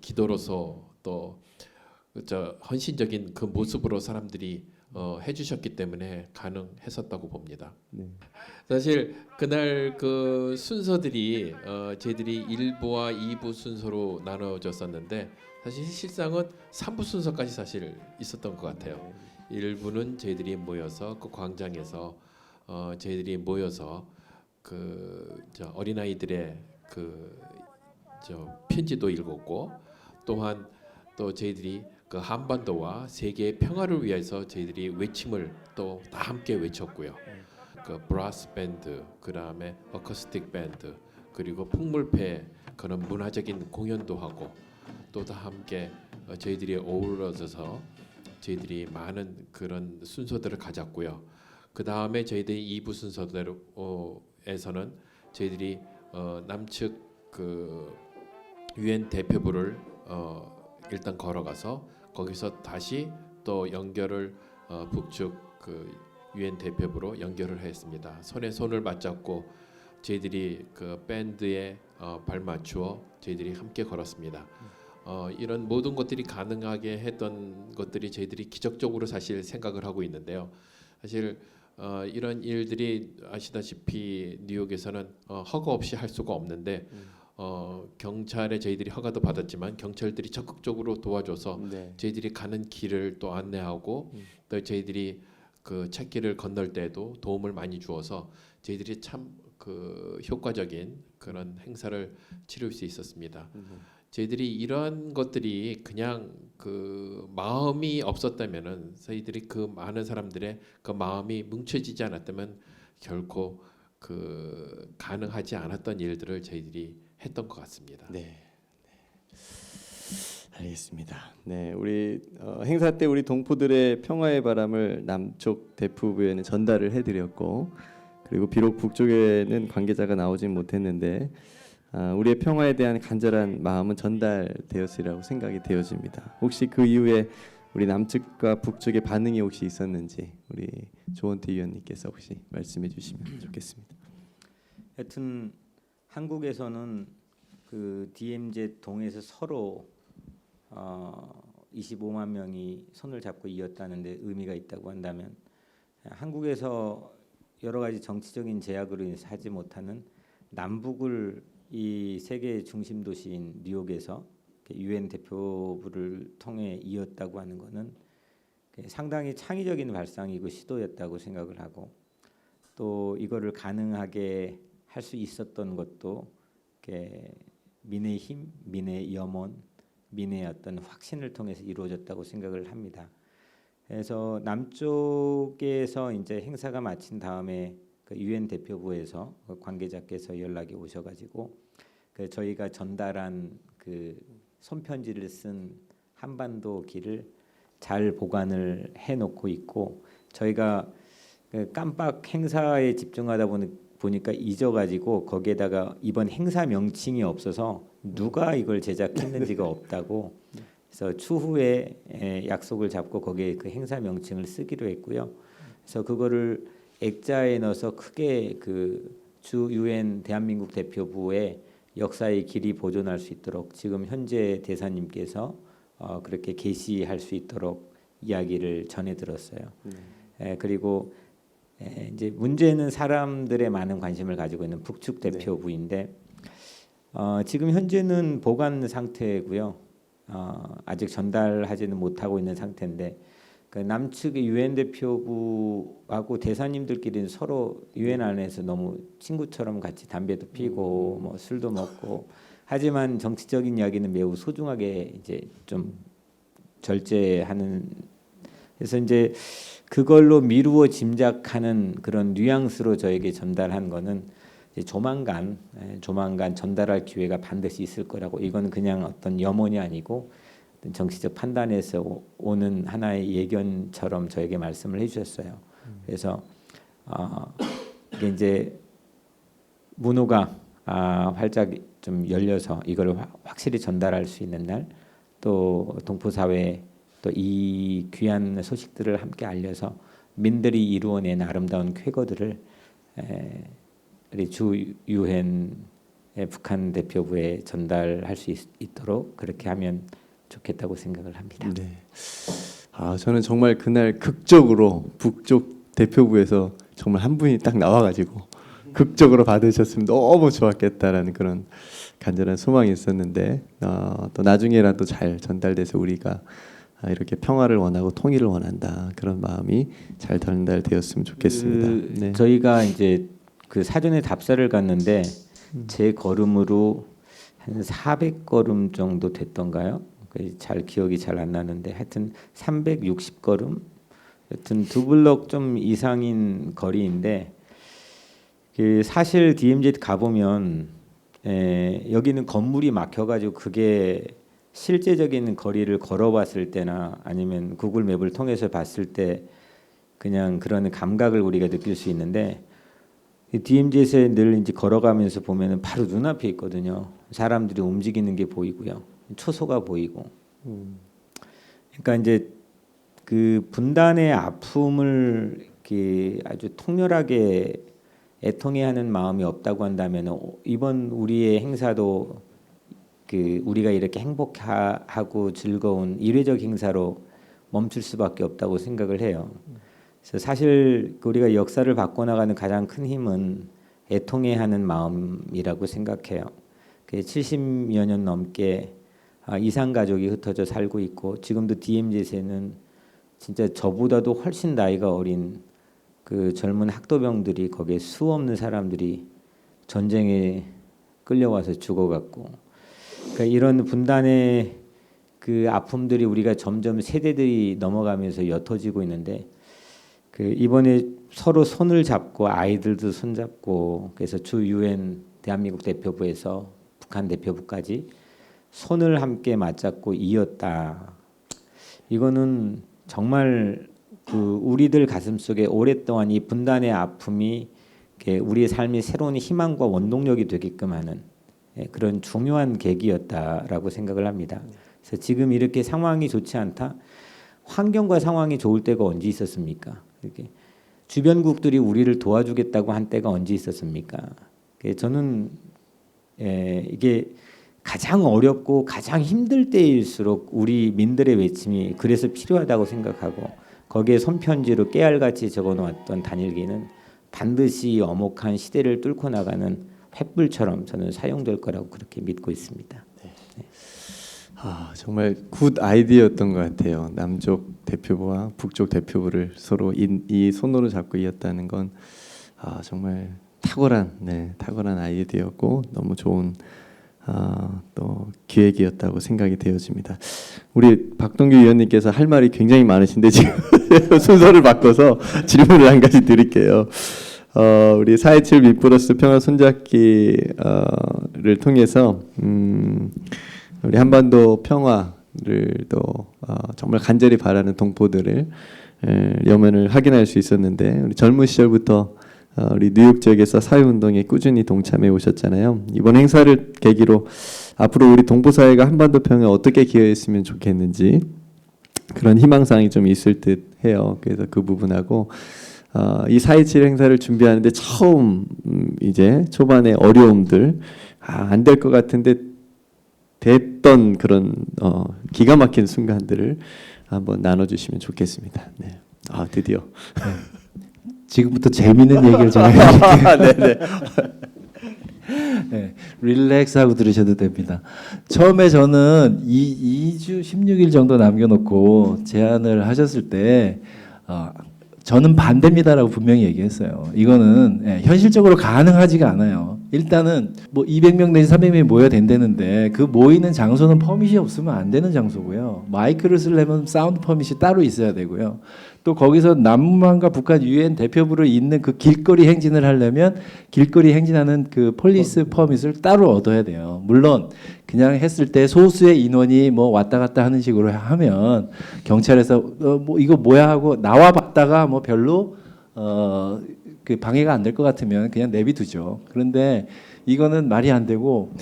기도로서 또 헌신적인 그 모습으로 사람들이 해주셨기 때문에 가능했었다고 봅니다. 네. 사실 그날 그 순서들이 저희들이 1부와 2부 순서로 나눠졌었는데 사실 실상은 3부 순서까지 사실 있었던 것 같아요. 1부는 저희들이 모여서 그 광장에서 저희들이 모여서 그 어린아이들의 그 편지도 읽었고 또한 또 저희들이 그 한반도와 세계의 평화를 위해서 저희들이 외침을 또 다 함께 외쳤고요. 그 브라스 밴드, 그다음에 어쿠스틱 밴드, 그리고 풍물패 그런 문화적인 공연도 하고 또 다 함께 저희들이 어우러져서 저희들이 많은 그런 순서들을 가졌고요. 그 다음에 저희들이 2부 순서대로에서는 저희들이 남측 그 유엔 대표부를 일단 걸어가서 거기서 다시 또 연결을 북측 그 유엔 대표부로 연결을 했습니다. 손에 손을 맞잡고 저희들이 그 밴드에 발 맞추어 저희들이 함께 걸었습니다. 이런 모든 것들이 가능하게 했던 것들이 저희들이 기적적으로 사실 생각을 하고 있는데요. 사실 이런 일들이 아시다시피 뉴욕에서는 허가 없이 할 수가 없는데 경찰에 저희들이 허가도 받았지만 경찰들이 적극적으로 도와줘서 네. 저희들이 가는 길을 또 안내하고 또 저희들이 그 찾길을 건널 때도 도움을 많이 주어서 저희들이 참 그 효과적인 그런 행사를 치를 수 있었습니다. 저희들이 이런 것들이 그냥 그 마음이 없었다면은 저희들이 그 많은 사람들의 그 마음이 뭉쳐지지 않았다면 결코 그 가능하지 않았던 일들을 저희들이 했던 것 같습니다. 네. 알겠습니다. 네, 우리 행사 때 우리 동포들의 평화의 바람을 남쪽 대표부에는 전달을 해드렸고, 그리고 비록 북쪽에는 관계자가 나오진 못했는데 우리의 평화에 대한 간절한 마음은 전달되었으리라고 생각이 되어집니다. 혹시 그 이후에 우리 남측과 북측의 반응이 혹시 있었는지 우리 조원태 위원님께서 혹시 말씀해 주시면 좋겠습니다. 하여튼 한국에서는 그 DMZ 동에서 서로 25만 명이 손을 잡고 이었다는데 의미가 있다고 한다면, 한국에서 여러 가지 정치적인 제약으로 인해서 하지 못하는 남북을 이 세계의 중심 도시인 뉴욕에서 유엔 대표부를 통해 이었다고 하는 것은 상당히 창의적인 발상이고 시도였다고 생각을 하고, 또 이거를 가능하게 할 수 있었던 것도 민의 힘, 민의 염원, 민의 어떤 확신을 통해서 이루어졌다고 생각을 합니다. 그래서 남쪽에서 이제 행사가 마친 다음에 그 유엔 대표부에서 그 관계자께서 연락이 오셔가지고 저희가 전달한 그 손편지를 쓴 한반도 길을 잘 보관을 해놓고 있고, 저희가 그 깜빡 행사에 집중하다 보니까 잊어가지고 거기에다가 이번 행사 명칭이 없어서 누가 이걸 제작했는지가 없다고, 그래서 추후에 약속을 잡고 거기에 그 행사 명칭을 쓰기로 했고요. 그래서 그거를 액자에 넣어서 크게 그 주 유엔 대한민국 대표부에 역사의 길이 보존할 수 있도록 지금 현재 대사님께서 그렇게 게시할 수 있도록 이야기를 전해 들었어요. 그리고 이제 문제는 사람들의 많은 관심을 가지고 있는 북측 대표부인데 지금 현재는 보관 상태고요. 아직 전달하지는 못하고 있는 상태인데, 그 남측의 유엔 대표부하고 대사님들끼리는 서로 유엔 안에서 너무 친구처럼 같이 담배도 피고 뭐 술도 먹고, 하지만 정치적인 이야기는 매우 소중하게 이제 좀 절제하는, 그래서 이제 그걸로 미루어 짐작하는 그런 뉘앙스로 저에게 전달한 거는 조만간 전달할 기회가 반드시 있을 거라고, 이건 그냥 어떤 염원이 아니고 어떤 정치적 판단에서 오는 하나의 예견처럼 저에게 말씀을 해주셨어요. 그래서 이게 이제 문호가 활짝 좀 열려서 이걸 확실히 전달할 수 있는 날, 또 동포 사회 또 이 귀한 소식들을 함께 알려서 민들이 이루어낸 아름다운 쾌거들을 우리 주 유엔 북한 대표부에 전달할 수 있도록 그렇게 하면 좋겠다고 생각을 합니다. 네. 저는 정말 그날 극적으로 북쪽 대표부에서 정말 한 분이 딱 나와가지고 극적으로 받으셨으면 너무 좋았겠다라는 그런 간절한 소망이 있었는데, 또 나중에라도 잘 전달돼서 우리가 이렇게 평화를 원하고 통일을 원한다, 그런 마음이 잘 전달되었으면 좋겠습니다. 네. 저희가 이제 그 사전에 답사를 갔는데 제 걸음으로 한 400걸음 정도 됐던가요? 잘 기억이 잘 안 나는데 하여튼 360걸음, 하여튼 두 블록 좀 이상인 거리인데 그 사실 DMZ 가보면 여기는 건물이 막혀가지고 그게 실제적인 거리를 걸어봤을 때나 아니면 구글 맵을 통해서 봤을 때 그냥 그런 감각을 우리가 느낄 수 있는데 DMZ에 늘 이제 걸어가면서 보면은 바로 눈앞에 있거든요. 사람들이 움직이는 게 보이고요. 초소가 보이고. 그러니까 이제 그 분단의 아픔을 이렇게 아주 통렬하게 애통해하는 마음이 없다고 한다면 이번 우리의 행사도 그 우리가 이렇게 행복하고 즐거운 일회적 행사로 멈출 수밖에 없다고 생각을 해요. 그래서 사실 우리가 역사를 바꿔나가는 가장 큰 힘은 애통해하는 마음이라고 생각해요. 70여 년 넘게 이산 가족이 흩어져 살고 있고 지금도 DMZ에는 진짜 저보다도 훨씬 나이가 어린 그 젊은 학도병들이 거기에 수 없는 사람들이 전쟁에 끌려와서 죽어갔고 그러니까 이런 분단의 그 아픔들이 우리가 점점 세대들이 넘어가면서 옅어지고 있는데 그 이번에 서로 손을 잡고 아이들도 손잡고 그래서 주 UN 대한민국 대표부에서 북한 대표부까지 손을 함께 맞잡고 이었다. 이거는 정말 그 우리들 가슴 속에 오랫동안 이 분단의 아픔이 우리의 삶의 새로운 희망과 원동력이 되게끔 하는 그런 중요한 계기였다라고 생각을 합니다. 그래서 지금 이렇게 상황이 좋지 않다. 환경과 상황이 좋을 때가 언제 있었습니까? 이렇게 주변국들이 우리를 도와주겠다고 한 때가 언제 있었습니까? 저는 이게 가장 어렵고 가장 힘들 때일수록 우리 민들의 외침이 그래서 필요하다고 생각하고 거기에 손편지로 깨알같이 적어놓았던 단일기는 반드시 엄혹한 시대를 뚫고 나가는 횃불처럼 저는 사용될 거라고 그렇게 믿고 있습니다. 정말 굿 아이디어였던 것 같아요. 남쪽 대표부와 북쪽 대표부를 서로 이 손으로 잡고 이었다는 건 정말 탁월한 아이디어였고 너무 좋은 또 기획이었다고 생각이 되어집니다. 우리 박동규 위원님께서 할 말이 굉장히 많으신데 지금 순서를 바꿔서 질문을 한 가지 드릴게요. 우리 4.27 민플러스 평화 손잡기를 통해서 우리 한반도 평화를 또 정말 간절히 바라는 동포들을 염원을 확인할 수 있었는데 우리 젊은 시절부터 우리 뉴욕 지역에서 사회운동에 꾸준히 동참해 오셨잖아요. 이번 행사를 계기로 앞으로 우리 동포사회가 한반도 평화에 어떻게 기여했으면 좋겠는지 그런 희망사항이 좀 있을 듯 해요. 그래서 그 부분하고 이 4.27 행사를 준비하는데 처음 이제 초반에 어려움들 안 될 것 같은데 됐던 그런 기가 막힌 순간들을 한번 나눠주시면 좋겠습니다. 네. 드디어. 지금부터 재밌는 얘기를 제가 해드릴게요. 네네. 네, 릴렉스하고 들으셔도 됩니다. 처음에 저는 2주 16일 정도 남겨놓고 제안을 하셨을 때 저는 반대입니다라고 분명히 얘기했어요. 이거는 현실적으로 가능하지가 않아요. 일단은 뭐 200명 내지 300명이 모여야 된다는데 그 모이는 장소는 퍼밋이 없으면 안 되는 장소고요. 마이크를 쓰려면 사운드 퍼밋이 따로 있어야 되고요. 또 거기서 남한과 북한 유엔 대표부를 잇는 그 길거리 행진을 하려면 길거리 행진하는 그 폴리스 퍼밋을 따로 얻어야 돼요. 물론 그냥 했을 때 소수의 인원이 뭐 왔다 갔다 하는 식으로 하면 경찰에서 뭐 이거 뭐야 하고 나와 봤다가 뭐 별로 그 방해가 안 될 것 같으면 그냥 내비두죠. 그런데 이거는 말이 안 되고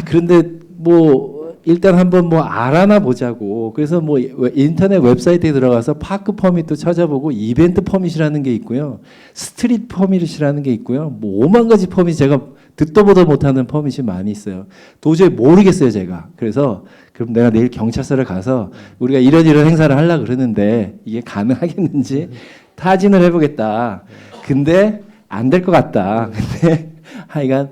그런데 뭐 일단 한번 뭐 알아나 보자고. 그래서 뭐 인터넷 웹사이트에 들어가서 파크 퍼밋도 찾아보고 이벤트 퍼밋이라는 게 있고요. 스트릿 퍼밋이라는 게 있고요. 뭐 5만 가지 퍼밋 제가 듣도 보도 못하는 퍼밋이 많이 있어요. 도저히 모르겠어요 제가. 그래서 그럼 내가 내일 경찰서를 가서 우리가 이런 행사를 하려고 그러는데 이게 가능하겠는지 타진을 해보겠다. 근데 안 될 것 같다. 근데 하여간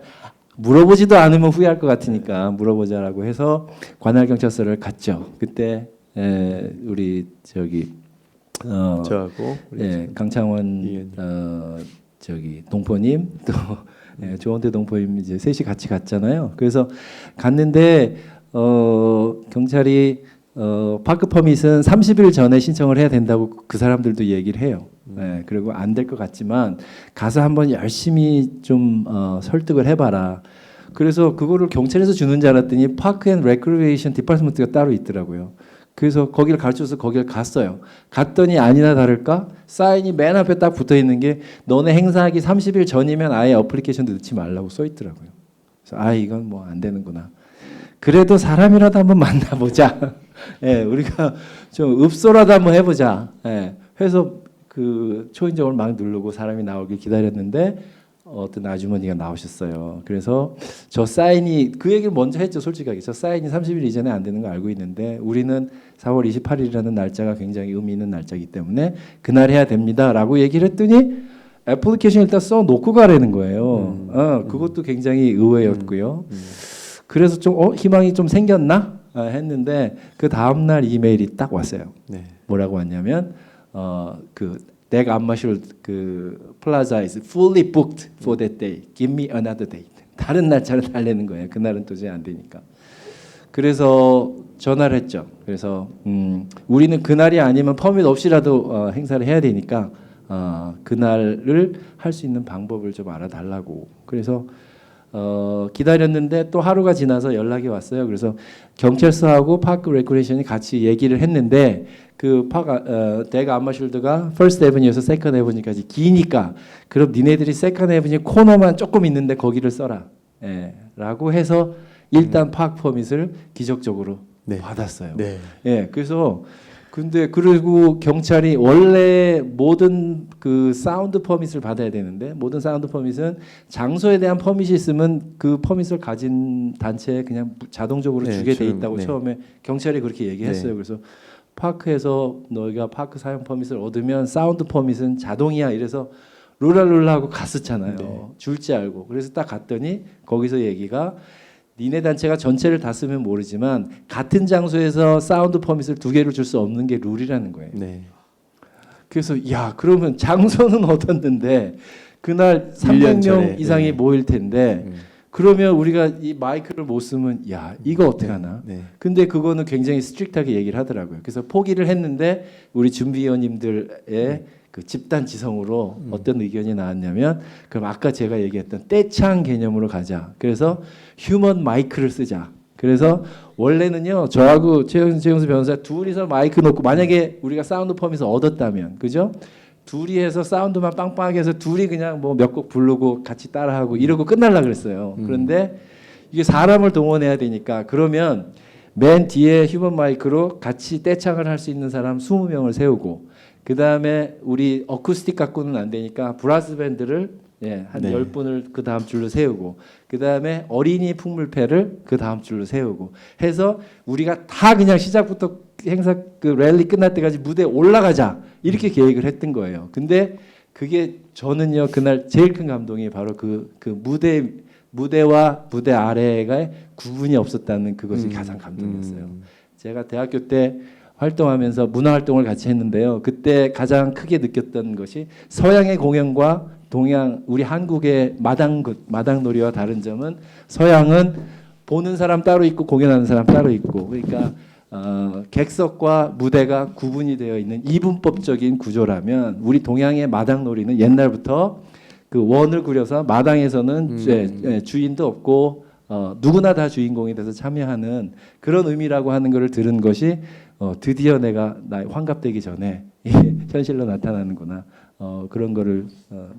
물어보지도 않으면 후회할 것 같으니까 물어보자라고 해서 관할 경찰서를 갔죠. 그때 우리 저기 저하고 강창원 저기 동포님 또 조원태 동포님 이제 셋이 같이 갔잖아요. 그래서 갔는데 경찰이 파크 퍼밋은 30일 전에 신청을 해야 된다고 그 사람들도 얘기를 해요. 네, 그리고 안 될 것 같지만 가서 한번 열심히 좀 설득을 해봐라. 그래서 그거를 경찰에서 주는 줄 알았더니 파크 앤 레크리에이션 디파트먼트가 따로 있더라고요. 그래서 거기를 가르쳐서 거기를 갔어요. 갔더니 아니나 다를까 사인이 맨 앞에 딱 붙어 있는 게 너네 행사하기 30일 전이면 아예 어플리케이션도 넣지 말라고 써 있더라고요. 그래서 아 이건 뭐 안 되는구나. 그래도 사람이라도 한번 만나보자. 예, 우리가 좀 읍소라도 한번 해보자. 예, 해서 그 초인종을 막 누르고 사람이 나오길 기다렸는데 어떤 아주머니가 나오셨어요. 그래서 저 사인이 그 얘기를 먼저 했죠. 솔직하게 저 사인이 30일 이전에 안 되는 거 알고 있는데 우리는 4월 28일이라는 날짜가 굉장히 의미 있는 날짜이기 때문에 그날 해야 됩니다라고 얘기를 했더니 애플리케이션 일단 써 놓고 가라는 거예요. 그것도 굉장히 의외였고요. 그래서 좀 희망이 좀 생겼나 했는데 그 다음 날 이메일이 딱 왔어요. 네. 뭐라고 왔냐면 그 넥 안마실 그 플라자 is fully booked for that day. Give me another date. 다른 날짜를 달래는 거예요. 그날은 도저히 안 되니까. 그래서 전화를 했죠. 그래서 우리는 그날이 아니면 퍼밋 없이라도 행사를 해야 되니까 그날을 할 수 있는 방법을 좀 알아달라고. 그래서 기다렸는데 또 하루가 지나서 연락이 왔어요. 그래서 경찰서하고 파크 레크레이션이 같이 얘기를 했는데 그 덱 안마실드가 퍼스트 에버뉴에서 세컨드 에버뉴까지 기니까 그럼 니네들이 세컨드 에버뉴 코너만 조금 있는데 거기를 써라. 예, 라고 해서 일단 파크 퍼밋을 기적적으로 네. 받았어요. 네. 예, 그래서 근데 그리고 경찰이 원래 모든 그 사운드 퍼밋을 받아야 되는데 모든 사운드 퍼밋은 장소에 대한 퍼밋이 있으면 그 퍼밋을 가진 단체에 그냥 자동적으로 네, 주게 돼 지금, 있다고 네. 처음에 경찰이 그렇게 얘기했어요. 네. 그래서 파크에서 너희가 파크 사용 퍼밋을 얻으면 사운드 퍼밋은 자동이야. 이래서 룰랄룰라 하고 갔었잖아요. 네. 줄지 알고. 그래서 딱 갔더니 거기서 얘기가 니네 단체가 전체를 다 쓰면 모르지만 같은 장소에서 사운드 퍼밋을 두 개를 줄 수 없는 게 룰이라는 거예요. 네. 그래서 야 그러면 장소는 얻었는데 그날 1년 전에, 300명 이상이 네. 모일 텐데 그러면 우리가 이 마이크를 못 쓰면 야 이거 어떻게 하나? 네. 근데 그거는 굉장히 스트릭트하게 얘기를 하더라고요. 그래서 포기를 했는데 우리 준비위원님들의 그 집단 지성으로 어떤 의견이 나왔냐면 그럼 아까 제가 얘기했던 떼창 개념으로 가자. 그래서 휴먼 마이크를 쓰자. 그래서 원래는요 저하고 최영수 변호사 둘이서 마이크 놓고 만약에 우리가 사운드 퍼밋을 얻었다면 그죠? 둘이 해서 사운드만 빵빵하게 해서 둘이 그냥 뭐 몇 곡 부르고 같이 따라하고 이러고 끝날라 그랬어요. 그런데 이게 사람을 동원해야 되니까 그러면 맨 뒤에 휴먼 마이크로 같이 떼창을 할 수 있는 사람 20명을 세우고 그 다음에 우리 어쿠스틱 갖고는 안 되니까 브라스 밴드를 한 네. 10분을 그 다음 줄로 세우고 그 다음에 어린이 풍물패를 그 다음 줄로 세우고 해서 우리가 다 그냥 시작부터 행사 그 랠리 끝날 때까지 무대에 올라가자 이렇게 계획을 했던 거예요. 근데 그게 저는요 그날 제일 큰 감동이 바로 그 무대와 무대 아래가 구분이 없었다는 그것이 가장 감동이었어요. 제가 대학교 때 활동하면서 문화 활동을 같이 했는데요. 그때 가장 크게 느꼈던 것이 서양의 공연과 동양 우리 한국의 마당놀이와 다른 점은 서양은 보는 사람 따로 있고 공연하는 사람 따로 있고 그러니까 객석과 무대가 구분이 되어 있는 이분법적인 구조라면 우리 동양의 마당놀이는 옛날부터 그 원을 그려서 마당에서는 주인도 없고 누구나 다 주인공이 돼서 참여하는 그런 의미라고 하는 것을 들은 것이 드디어 내가 환갑되기 전에 현실로 나타나는구나 그런 거를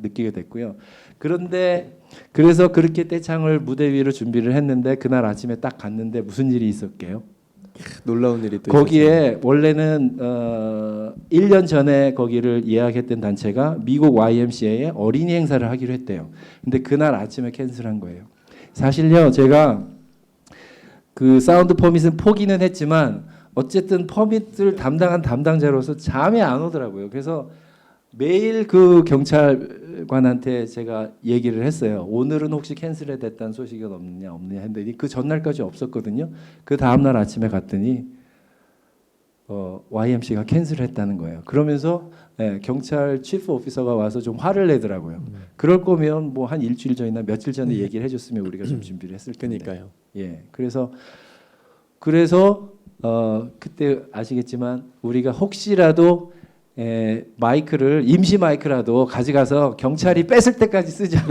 느끼게 됐고요. 그런데 그래서 그렇게 떼창을 무대 위로 준비를 했는데 그날 아침에 딱 갔는데 무슨 일이 있었게요? 놀라운 일이 또 거기에 원래는 1년 전에 거기를 예약했던 단체가 미국 YMCA에 어린이 행사를 하기로 했대요. 근데 그날 아침에 캔슬한 거예요. 사실요 제가 그 사운드 퍼밋은 포기는 했지만 어쨌든 퍼밋을 담당한 담당자로서 잠이 안 오더라고요. 그래서 매일 그 경찰관한테 제가 얘기를 했어요. 오늘은 혹시 캔슬이 됐다는 소식이 없느냐 했더니 그 전날까지 없었거든요. 그 다음날 아침에 갔더니 YMC가 캔슬했다는 거예요. 그러면서 경찰 치프 오피서가 와서 좀 화를 내더라고요. 그럴 거면 뭐 한 1주일 전이나 며칠 전에 얘기를 해줬으면 우리가 좀 준비를 했을 텐데. 그러니까요. 예, 그래서 그래서 그때 아시겠지만 우리가 혹시라도 마이크를 임시 마이크라도 가져가서 경찰이 뺏을 때까지 쓰자.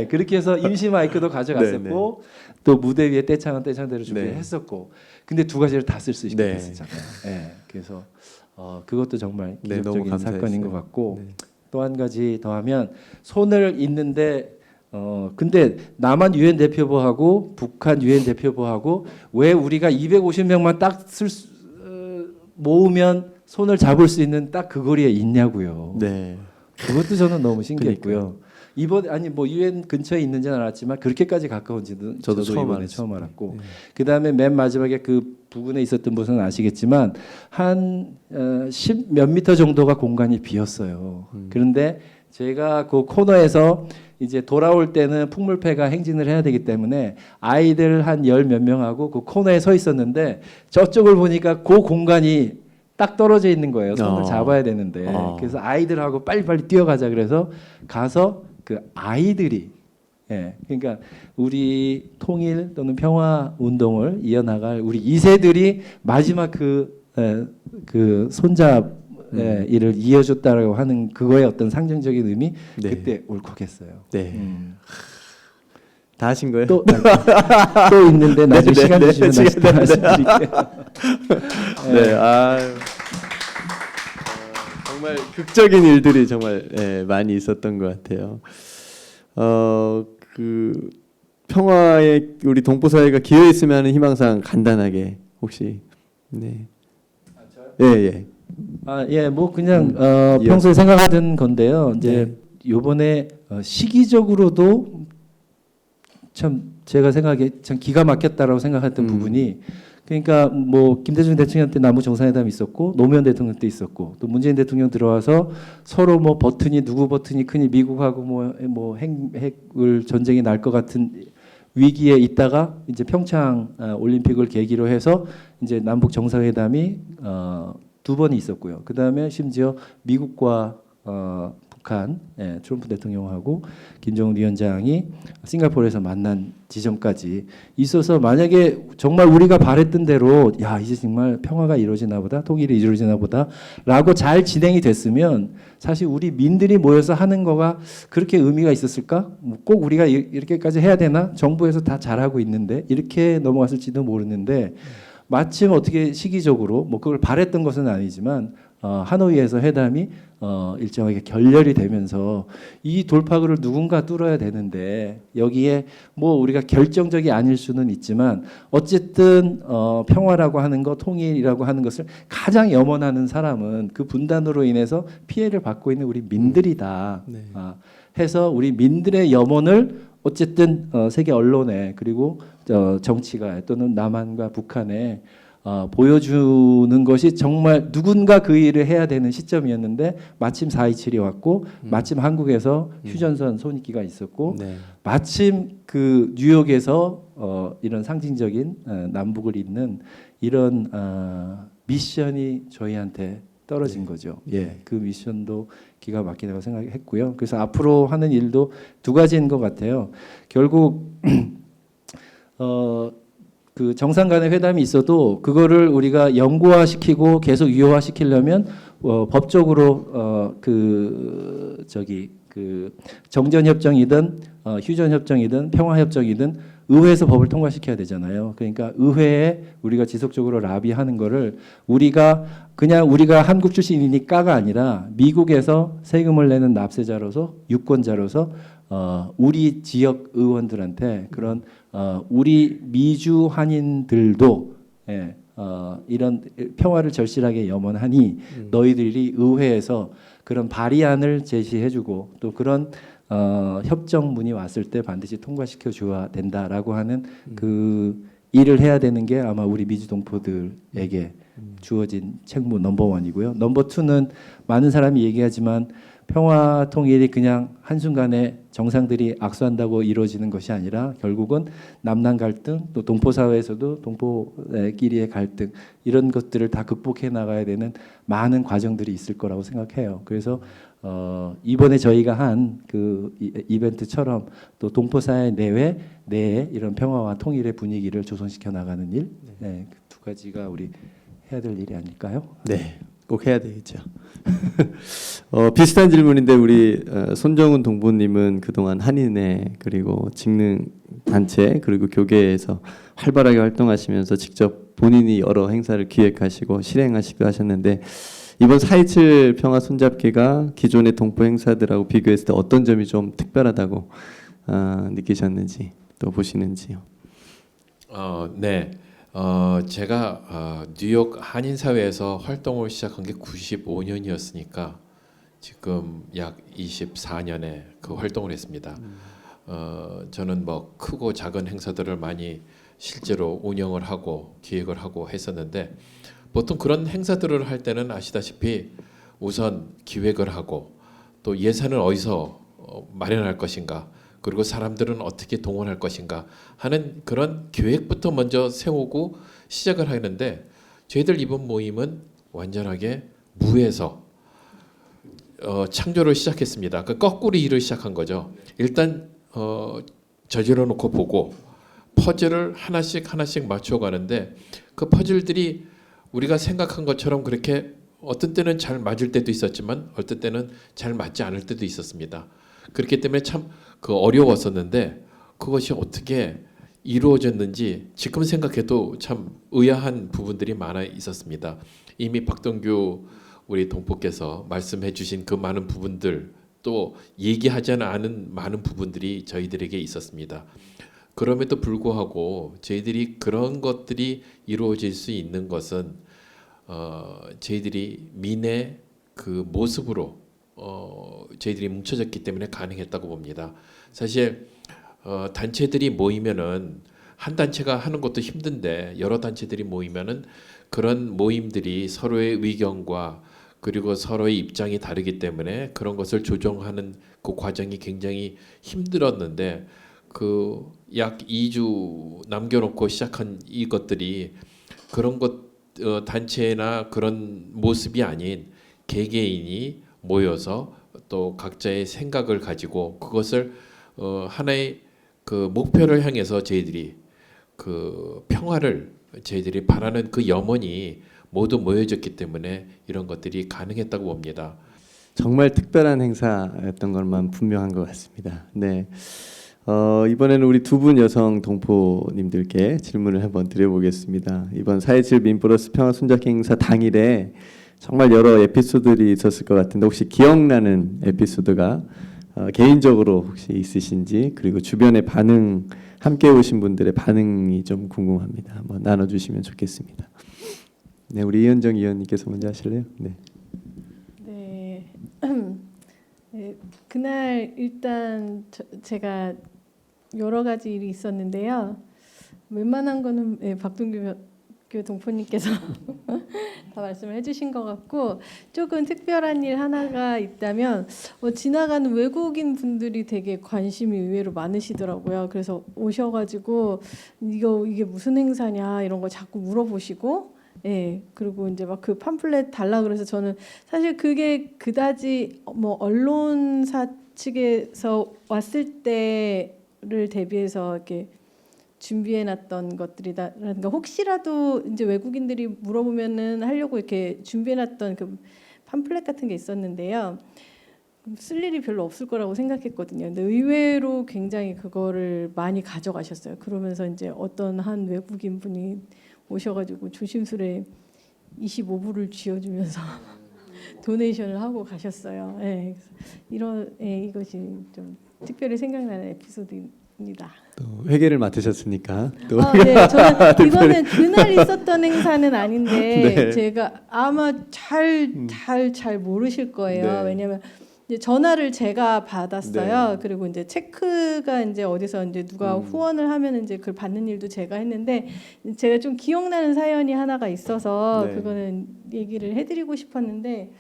그렇게 해서 임시 마이크도 가져갔었고 또 무대 위에 떼창은 떼창대로 준비했었고 근데 두 가지를 다 쓸 수 있게 네. 됐었잖아요. 그래서 그것도 정말 네, 너무 기적적인 사건인 감사했어요. 것 같고 네. 또 한 가지 더하면 손을 잇는데 근데 남한 유엔 대표부하고 북한 유엔 대표부하고 왜 우리가 250명만 딱 모으면 손을 잡을 수 있는 딱 그 거리에 있냐고요. 네. 그것도 저는 너무 신기했고요. 이번 아니 뭐 유엔 근처에 있는지는 알았지만 그렇게까지 가까운지는 저도 처음 이번에 알았습니다. 처음 알았고 네. 그다음에 맨 마지막에 그 부근에 있었던 분은 아시겠지만 한 10 몇 미터 정도가 공간이 비었어요. 그런데 제가 그 코너에서 이제 돌아올 때는 풍물패가 행진을 해야 되기 때문에 아이들 한 10 몇 명하고 그 코너에 서 있었는데 저쪽을 보니까 그 공간이 딱 떨어져 있는 거예요. 손을 잡아야 되는데. 그래서 아이들하고 빨리빨리 뛰어가자 그래서 가서 그 아이들이 그러니까 우리 통일 또는 평화 운동을 이어나갈 우리 2세들이 마지막 그 손잡 일을 이어줬다라고 하는 그거의 어떤 상징적인 의미 네. 그때 울컥했어요. 네. 다 하신 거예요? 또 있는데 나중에 시간 주시면 다시 또 말씀드릴게요. 네. 정말 극적인 일들이 정말 많이 있었던 것 같아요. 그 평화에 우리 동포 사회가 기회 있으면 하는 희망사항 간단하게 혹시 네. 예. 뭐 그냥 평소에 생각하던 건데요. 이제 요번에 시기적으로도 참 제가 생각에 참 기가 막혔다라고 생각했던 부분이 그러니까 뭐 김대중 대통령 때 남북 정상회담 있었고 노무현 대통령 때 있었고 또 문재인 대통령 들어와서 서로 뭐 누구 버튼이 크니 미국하고 뭐 핵을 전쟁이 날 것 같은 위기에 있다가 이제 평창 올림픽을 계기로 해서 이제 남북 정상회담이 2번이 있었고요. 그 다음에 심지어 미국과 북한 트럼프 대통령하고 김정은 위원장이 싱가포르에서 만난 지점까지 있어서 만약에 정말 우리가 바랬던 대로 야 이제 정말 평화가 이루어지나 보다 통일이 이루어지나 보다라고 잘 진행이 됐으면 사실 우리 민들이 모여서 하는 거가 그렇게 의미가 있었을까? 꼭 우리가 이렇게까지 해야 되나? 정부에서 다 잘하고 있는데 이렇게 넘어갔을지도 모르는데 마침 어떻게 시기적으로 뭐 그걸 바랬던 것은 아니지만 하노이에서 회담이 일정하게 결렬이 되면서 이 돌파구를 누군가 뚫어야 되는데 여기에 뭐 우리가 결정적이 아닐 수는 있지만 어쨌든 평화라고 하는 것, 통일이라고 하는 것을 가장 염원하는 사람은 그 분단으로 인해서 피해를 받고 있는 우리 민들이다. 해서 우리 민들의 염원을 어쨌든 세계 언론에 그리고 정치가 또는 남한과 북한에 보여주는 것이 정말 누군가 그 일을 해야 되는 시점이었는데 마침 4.27이 왔고 마침 한국에서 휴전선 손익기가 있었고 마침 그 뉴욕에서 이런 상징적인 남북을 잇는 이런 미션이 저희한테 떨어진 거죠. 그 미션도 기가 막히다고 생각했고요. 그래서 앞으로 하는 일도 두 가지인 것 같아요. 결국 그 정상 간의 회담이 있어도 그거를 우리가 영구화시키고 계속 유효화시키려면 법적으로 그 정전협정이든 휴전협정이든 평화협정이든 의회에서 법을 통과시켜야 되잖아요. 그러니까 의회에 우리가 지속적으로 라비하는 거를 우리가 한국 출신이니까가 아니라 미국에서 세금을 내는 납세자로서 유권자로서 우리 지역 의원들한테 그런 우리 미주 한인들도 이런 평화를 절실하게 염원하니 너희들이 의회에서 그런 발의안을 제시해주고 또 그런 협정문이 왔을 때 반드시 통과시켜 줘야 된다라고 하는 그 일을 해야 되는 게 아마 우리 미주 동포들에게 주어진 책무 넘버 1이고요. 넘버 2는 많은 사람이 얘기하지만 평화 통일이 그냥 한순간에 정상들이 악수한다고 이루어지는 것이 아니라 결국은 남남 갈등 또 동포 사회에서도 동포끼리의 갈등 이런 것들을 다 극복해 나가야 되는 많은 과정들이 있을 거라고 생각해요. 그래서 이번에 저희가 한 그 이벤트처럼 또 동포 사회 내에 이런 평화와 통일의 분위기를 조성시켜 나가는 일, 네, 그 두 가지가 우리 해야 될 일이 아닐까요? 네, 꼭 해야 되겠죠. 비슷한 질문인데 우리 손정훈 동부님은 그동안 한인회 그리고 직능 단체 그리고 교계에서 활발하게 활동하시면서 직접 본인이 여러 행사를 기획하시고 실행하시기도 하셨는데 이번 4.27 평화 손잡기가 기존의 동포 행사들하고 비교했을 때 어떤 점이 좀 특별하다고 느끼셨는지 또 보시는지요? 네. 제가 뉴욕 한인사회에서 활동을 시작한 게 95년이었으니까 지금 약 24년에 그 활동을 했습니다. 저는 뭐 크고 작은 행사들을 많이 실제로 운영을 하고 기획을 하고 했었는데 보통 그런 행사들을 할 때는 아시다시피 우선 기획을 하고 또 예산을 어디서 마련할 것인가 그리고 사람들은 어떻게 동원할 것인가 하는 그런 계획부터 먼저 세우고 시작을 하는데 저희들 이번 모임은 완전하게 무에서 창조를 시작했습니다. 그 거꾸로 일을 시작한 거죠. 일단 저질러 놓고 보고 퍼즐을 하나씩 맞춰가는데 그 퍼즐들이 우리가 생각한 것처럼 그렇게 어떤 때는 잘 맞을 때도 있었지만 어떤 때는 잘 맞지 않을 때도 있었습니다. 그렇기 때문에 참 어려웠었는데 그것이 어떻게 이루어졌는지 지금 생각해도 참 의아한 부분들이 많아 있었습니다. 이미 박동규 우리 동포께서 말씀해 주신 그 많은 부분들 또 얘기하지 않은 많은 부분들이 저희들에게 있었습니다. 그럼에도 불구하고 저희들이 그런 것들이 이루어질 수 있는 것은 저희들이 민의 그 모습으로 저희들이 뭉쳐졌기 때문에 가능했다고 봅니다. 사실 단체들이 모이면은 한 단체가 하는 것도 힘든데 여러 단체들이 모이면은 그런 모임들이 서로의 의견과 그리고 서로의 입장이 다르기 때문에 그런 것을 조정하는 그 과정이 굉장히 힘들었는데 그 약 2주 남겨놓고 시작한 이것들이 그런 것 단체나 그런 모습이 아닌 개개인이 모여서 또 각자의 생각을 가지고 그것을 하나의 그 목표를 향해서 저희들이 그 평화를 저희들이 바라는 그 염원이 모두 모여졌기 때문에 이런 것들이 가능했다고 봅니다. 정말 특별한 행사였던 것만 분명한 것 같습니다. 네. 이번에는 우리 두 분 여성 동포님들께 질문을 한번 드려보겠습니다. 이번 4.27 민플러스 평화 손잡기 행사 당일에 정말 여러 에피소드들이 있었을 것 같은데 혹시 기억나는 에피소드가 개인적으로 혹시 있으신지 그리고 주변의 반응 함께 오신 분들의 반응이 좀 궁금합니다. 한번 나눠주시면 좋겠습니다. 네, 우리 이현정 의원님께서 먼저 하실래요? 네. 네. 네, 그날 일단 제가 여러 가지 일이 있었는데요. 웬만한 거는 박동규 동포님께서 다 말씀을 해주신 것 같고 조금 특별한 일 하나가 있다면 지나가는 외국인 분들이 되게 관심이 의외로 많으시더라고요. 그래서 오셔가지고 이게 무슨 행사냐 이런 거 자꾸 물어보시고 예, 그리고 이제 막 그 팜플렛 달라 그래서 저는 사실 그게 그다지 뭐 언론사 측에서 왔을 때를 대비해서 이렇게 준비해놨던 것들이다라는 거 혹시라도 이제 외국인들이 물어보면은 하려고 이렇게 준비해놨던 그 팜플렛 같은 게 있었는데요. 쓸 일이 별로 없을 거라고 생각했거든요. 근데 의외로 굉장히 그거를 많이 가져가셨어요. 그러면서 이제 어떤 한 외국인 분이 오셔가지고 조심스레 25불을 쥐어주면서 도네이션을 하고 가셨어요. 네, 이것이 좀 특별히 생각나는 에피소드입니다. 또 회계를 맡으셨으니까 또 네, 저는 이거는 그날 있었던 행사는 아닌데 네. 제가 아마 잘 모르실 거예요. 네. 왜냐하면 이제 전화를 제가 받았어요. 네. 그리고 이제 체크가 이제 어디서 이제 누가 후원을 하면 이제 그걸 받는 일도 제가 했는데 제가 좀 기억나는 사연이 하나가 있어서 네. 그거는 얘기를 해드리고 싶었는데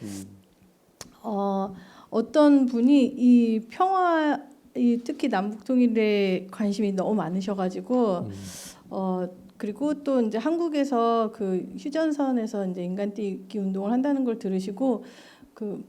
어떤 분이 이 평화 이 특히 남북 통일에 관심이 너무 많으셔가지고 그리고 또 이제 한국에서 그 휴전선에서 이제 인간띠기 운동을 한다는 걸 들으시고 그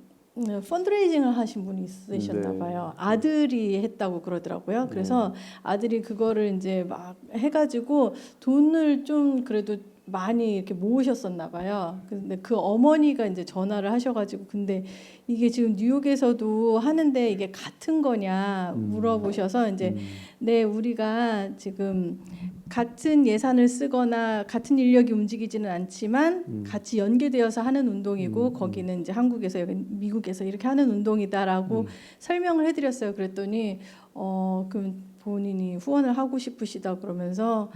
펀드레이징을 하신 분이 있으셨나 네. 봐요. 아들이 했다고 그러더라고요. 그래서 아들이 그거를 이제 막 해가지고 돈을 좀 그래도 많이 이렇게 모으셨었나 봐요. 근데 그 어머니가 이제 전화를 하셔가지고 근데 이게 지금 뉴욕에서도 하는데 이게 같은 거냐 물어보셔서 이제 네 우리가 지금 같은 예산을 쓰거나 같은 인력이 움직이지는 않지만 같이 연계되어서 하는 운동이고 거기는 이제 한국에서 여기 미국에서 이렇게 하는 운동이다라고 설명을 해드렸어요. 그랬더니 그럼 본인이 후원을 하고 싶으시다 그러면서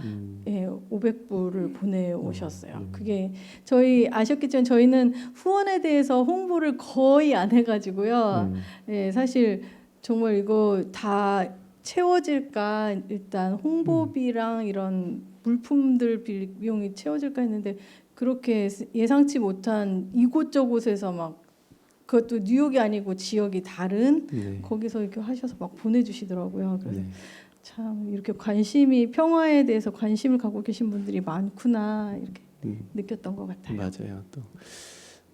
예, 500불을 보내오셨어요. 그게 저희 아셨겠지만 저희는 후원에 대해서 홍보를 거의 안 해가지고요. 예, 사실 정말 이거 다 채워질까 일단 홍보비랑 이런 물품들 비용이 채워질까 했는데 그렇게 예상치 못한 이곳저곳에서 막 그것도 뉴욕이 아니고 지역이 다른 네. 거기서 이렇게 하셔서 막 보내주시더라고요. 그래서 네. 참 이렇게 관심이 평화에 대해서 관심을 갖고 계신 분들이 많구나 이렇게 느꼈던 것 같아요. 맞아요. 또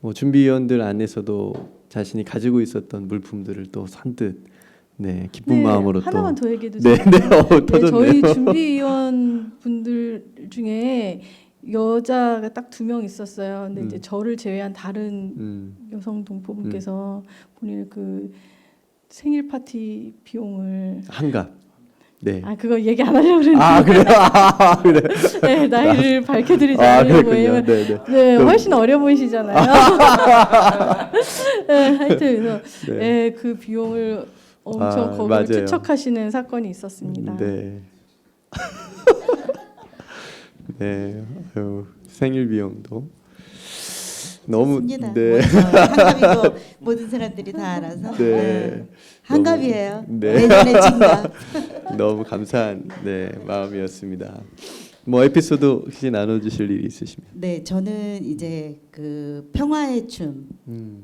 뭐 준비위원들 안에서도 자신이 가지고 있었던 물품들을 또 선뜻 네 기쁜 네, 마음으로 하나만 또 더 얘기해도 네, 돼요? 네, 터졌네요. 저희 준비위원 분들 중에 여자가 딱 2명 있었어요. 근데 이제 저를 제외한 다른 여성 동포분께서 본인의 그 생일 파티 비용을 한갑. 네. 그거 얘기 안 하려고 그랬는데 그래요? 그래. 네, 나이를 밝혀드리지 아, 않으려고 그랬군요. 왜냐면 네, 네. 네, 훨씬 어려 보이시잖아요. 네, 하여튼 그래서 네. 네, 그 비용을 엄청 거기를 맞아요. 투척하시는 사건이 있었습니다. 네. 네. 아유, 생일 비용도 너무 좋습니다. 네. 먼저 한갑인 거 모든 사람들이 다 알아서 네. 한갑이에요. 네. 내년에 진갑. 너무 감사한 네, 마음이었습니다. 뭐 에피소드 혹시 나눠 주실 일이 있으시면. 네, 저는 이제 그 평화의 춤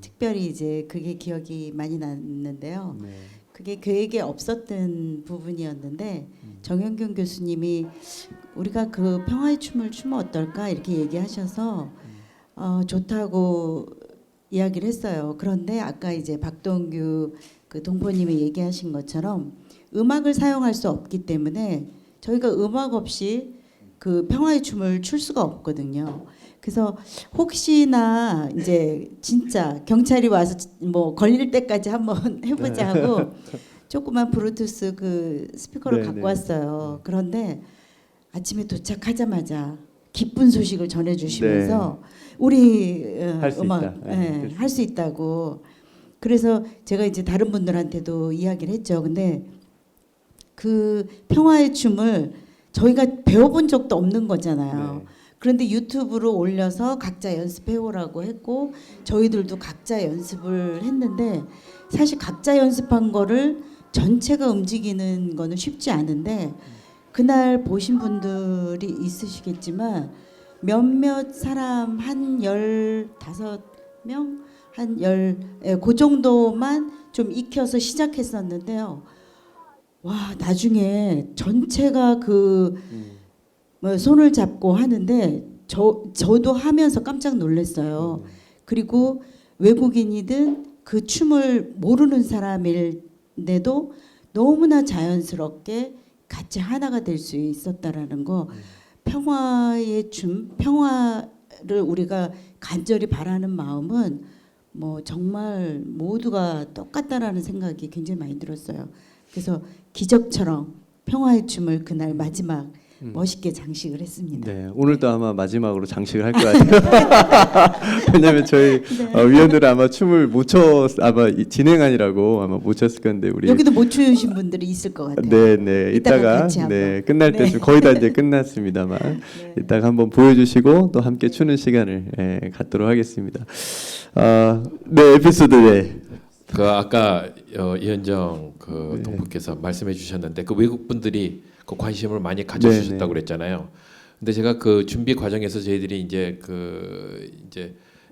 특별히 이제 그게 기억이 많이 났는데요. 네. 그게 계획에 없었던 부분이었는데 정영균 교수님이 우리가 그 평화의 춤을 추면 어떨까 이렇게 얘기하셔서 좋다고 이야기를 했어요. 그런데 아까 이제 박동규 그 동포님이 얘기하신 것처럼 음악을 사용할 수 없기 때문에 저희가 음악 없이 그 평화의 춤을 출 수가 없거든요. 그래서 혹시나 이제 진짜 경찰이 와서 뭐 걸릴 때까지 한번 해보자 하고 조그만 브루투스 그 스피커를 네, 갖고 네. 왔어요. 그런데 아침에 도착하자마자 기쁜 소식을 전해주시면서 우리 할수 음악 있다. 네, 할 수 있다고. 그래서 제가 이제 다른 분들한테도 이야기를 했죠. 근데 그 평화의 춤을 저희가 배워본 적도 없는 거잖아요. 네. 그런데 유튜브로 올려서 각자 연습해오라고 했고 저희들도 각자 연습을 했는데 사실 각자 연습한 거를 전체가 움직이는 거는 쉽지 않은데 그날 보신 분들이 있으시겠지만 몇몇 사람 한 15명 그 정도만 좀 익혀서 시작했었는데요. 와 나중에 전체가 그 뭐 손을 잡고 하는데 저도 하면서 깜짝 놀랐어요. 그리고 외국인이든 그 춤을 모르는 사람인데도 너무나 자연스럽게 같이 하나가 될 수 있었다라는 거. 평화의 춤, 평화를 우리가 간절히 바라는 마음은 뭐 정말 모두가 똑같다라는 생각이 굉장히 많이 들었어요. 그래서 기적처럼 평화의 춤을 그날 마지막 멋있게 장식을 했습니다. 네, 오늘도 아마 마지막으로 장식을 할 것 같아요. 왜냐하면 저희 위원들은 아마 춤을 못 춰 아마 진행하느라고 아마 못 췄을 건데 우리 여기도 못 추신 분들이 있을 것 같아요. 네, 네. 이따가 이따가 같이 한번. 네, 끝날 때쯤 거의 다 이제 끝났습니다만 이따가 한번 보여주시고 또 함께 추는 시간을 갖도록 하겠습니다. 네, 에피소드 네. 그 아까 이현정 그 네. 동포께서 말씀해 주셨는데 그 외국 분들이 그 관심을 많이 가져주셨다고 네, 네. 그랬잖아요. 근데 제가 그 준비 과정에서 저희들이 이제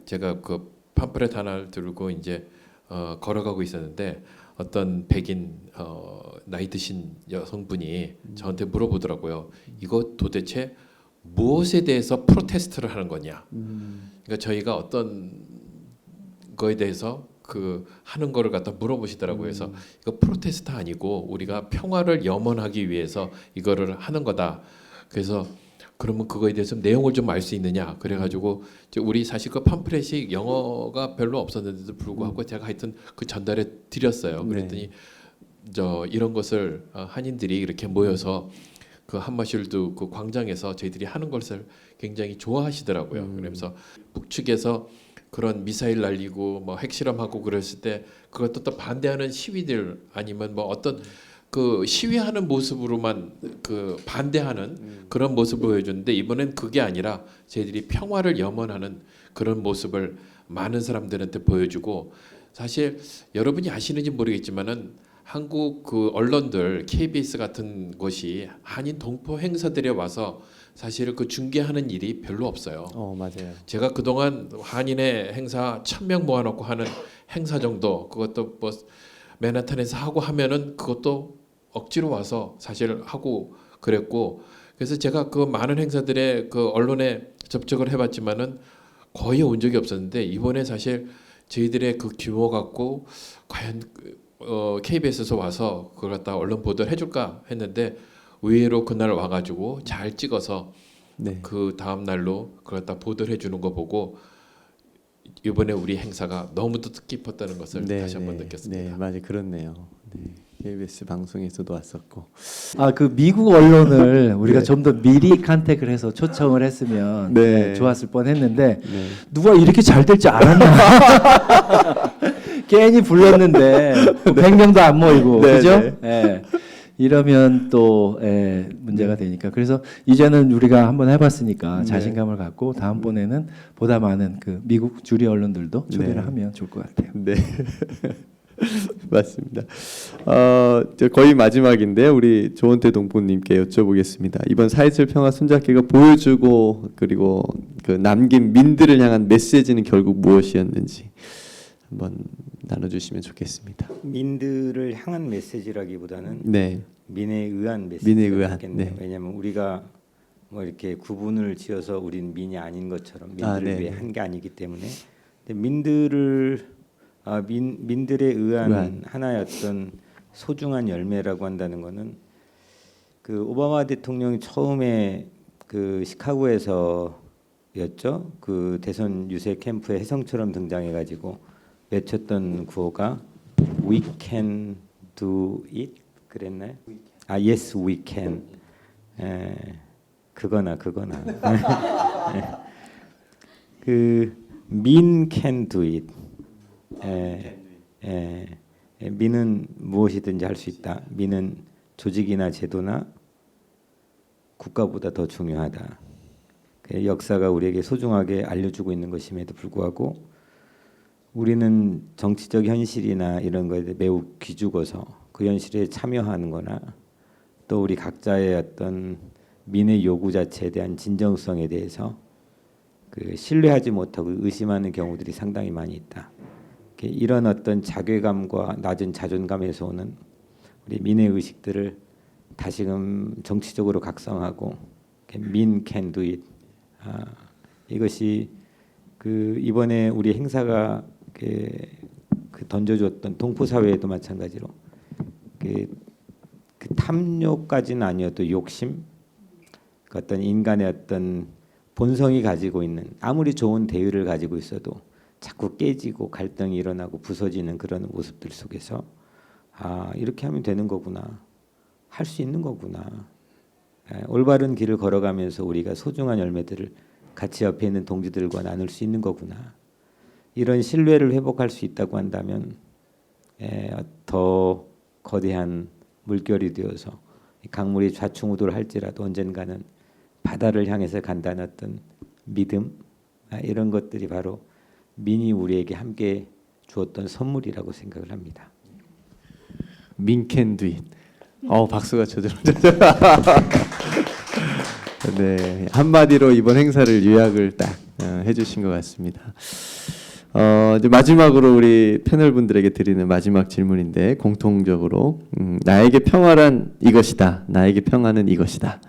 제가 그 팜프렛 하나를 들고 이제 걸어가고 있었는데 어떤 백인 나이 드신 여성분이 저한테 물어보더라고요. 이거 도대체 무엇에 대해서 프로테스트를 하는 거냐? 그러니까 저희가 어떤 거에 대해서 그 하는 거를 갖다 물어보시더라고요. 그래서 이거 프로테스트 아니고 우리가 평화를 염원하기 위해서 이거를 하는 거다. 그래서 그러면 그거에 대해서 내용을 좀 알 수 있느냐? 그래가지고 우리 사실 그 팜플렛이 영어가 별로 없었는데도 불구하고 제가 하여튼 그 전달해 드렸어요. 그랬더니 저 이런 것을 한인들이 이렇게 모여서 그 한마실드 그 광장에서 저희들이 하는 것을 굉장히 좋아하시더라고요. 그러면서 북측에서 그런 미사일 날리고 뭐 핵실험하고 그랬을 때 그것도 또 반대하는 시위들 아니면 뭐 어떤 그 시위하는 모습으로만 그 반대하는 그런 모습을 보여주는데 이번엔 그게 아니라 저희들이 평화를 염원하는 그런 모습을 많은 사람들한테 보여주고 사실 여러분이 아시는지 모르겠지만은 한국 그 언론들 KBS 같은 곳이 한인 동포 행사들에 와서 사실 그 중계하는 일이 별로 없어요. 맞아요. 제가 그동안 한인의 행사 1000명 모아놓고 하는 행사 정도 그것도 뭐 맨하탄에서 하고 하면은 그것도 억지로 와서 사실 하고 그랬고 그래서 제가 그 많은 행사들에 그 언론에 접촉을 해봤지만은 거의 온 적이 없었는데 이번에 사실 저희들의 그 규모 갖고 과연 KBS에서 와서 그걸 갖다 언론 보도를 해줄까 했는데 의외로 그날 와가지고 잘 찍어서 그 다음 날로 그걸 갖다 보도를 해주는 거 보고 이번에 우리 행사가 너무도 뜻깊었다는 것을 다시 한번 느꼈습니다. 네, 맞아요. 그렇네요. 네. KBS 방송에서도 왔었고. 그 미국 언론을 우리가 네. 좀 더 미리 컨택을 해서 초청을 했으면 네. 좋았을 뻔했는데 네. 누가 이렇게 잘 될 줄 알았나? 괜히 불렀는데 100명도 안 모이고 네, 그죠? 네. 예. 이러면 또 문제가 되니까 그래서 이제는 우리가 한번 해봤으니까 네. 자신감을 갖고 다음번에는 보다 많은 그 미국 주류 언론들도 초대를 네. 하면 좋을 것 같아요. 네. 맞습니다. 이제 거의 마지막인데 우리 조원태 동포님께 여쭤보겠습니다. 이번 4.27 평화 손잡기가 보여주고 그리고 그 남긴 민들을 향한 메시지는 결국 무엇이었는지 한번 나눠주시면 좋겠습니다. 민들을 향한 메시지라기보다는 네. 민에 의한 민에 의한, 메시지겠네요. 네. 왜냐하면 우리가 뭐 이렇게 구분을 지어서 우린 민이 아닌 것처럼 민들을 네. 위해 한 게 아니기 때문에 근데 민들을 민들에 의한 하나의 어떤 소중한 열매라고 한다는 것은 그 오바마 대통령이 처음에 그 시카고에서였죠. 그 대선 유세 캠프에 혜성처럼 등장해가지고 외쳤던 구호가 We can do it 그랬나요? Yes we can. 그거나 그 min can do it. 민은 무엇이든지 할 수 있다. 민은 조직이나 제도나 국가보다 더 중요하다. 그 역사가 우리에게 소중하게 알려주고 있는 것임에도 불구하고 우리는 정치적 현실이나 이런 거에 매우 기죽어서 그 현실에 참여하는 거나 또 우리 각자의 어떤 민의 요구 자체에 대한 진정성에 대해서 그 신뢰하지 못하고 의심하는 경우들이 상당히 많이 있다. 이런 어떤 자괴감과 낮은 자존감에서 오는 우리 민의 의식들을 다시금 정치적으로 각성하고 민 can do it. 이것이 그 이번에 우리 행사가 그 던져줬던 동포 사회에도 마찬가지로 그 탐욕까지는 아니어도 욕심, 그 어떤 인간의 어떤 본성이 가지고 있는 아무리 좋은 대의를 가지고 있어도 자꾸 깨지고 갈등이 일어나고 부서지는 그런 모습들 속에서 이렇게 하면 되는 거구나, 할 수 있는 거구나, 올바른 길을 걸어가면서 우리가 소중한 열매들을 같이 옆에 있는 동지들과 나눌 수 있는 거구나, 이런 신뢰를 회복할 수 있다고 한다면 더 거대한 물결이 되어서 강물이 좌충우돌 할지라도 언젠가는 바다를 향해서 간다는 어떤 믿음, 이런 것들이 바로 민이 우리에게 함께 주었던 선물이라고 생각을 합니다. 민 can do it. 박수가 저절로. 네, 한마디로 이번 행사를 요약을 딱 해주신 것 같습니다. 이제 마지막으로 우리 패널 분들에게 드리는 마지막 질문인데 공통적으로 나에게 평화란 이것이다. 나에게 평화는 이것이다.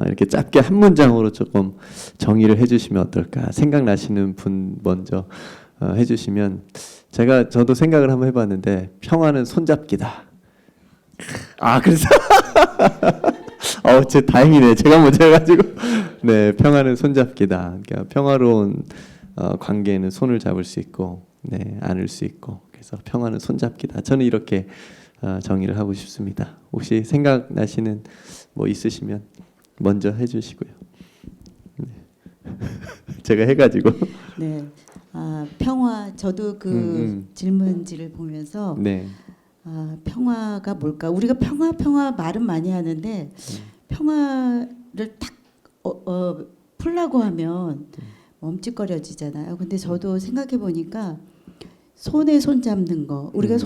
이렇게 짧게 한 문장으로 조금 정의를 해주시면 어떨까? 생각나시는 분 먼저 해주시면 저도 생각을 한번 해봤는데 평화는 손잡기다. 그래서 제 다행이네. 제가 먼저 해가지고 네 평화는 손잡기다. 그러니까 평화로운 관계는 손을 잡을 수 있고, 네 안을 수 있고, 그래서 평화는 손잡기다. 저는 이렇게 정의를 하고 싶습니다. 혹시 생각나시는 뭐 있으시면 먼저 해주시고요. 네. 제가 해가지고. 네. 평화 저도 그 질문지를 보면서 네. 평화가 뭘까? 우리가 평화 말은 많이 하는데 평화를 딱 풀라고 하면 멈칫거려지잖아요. 근데 저도 생각해 보니까 손에 손 잡는 거 우리가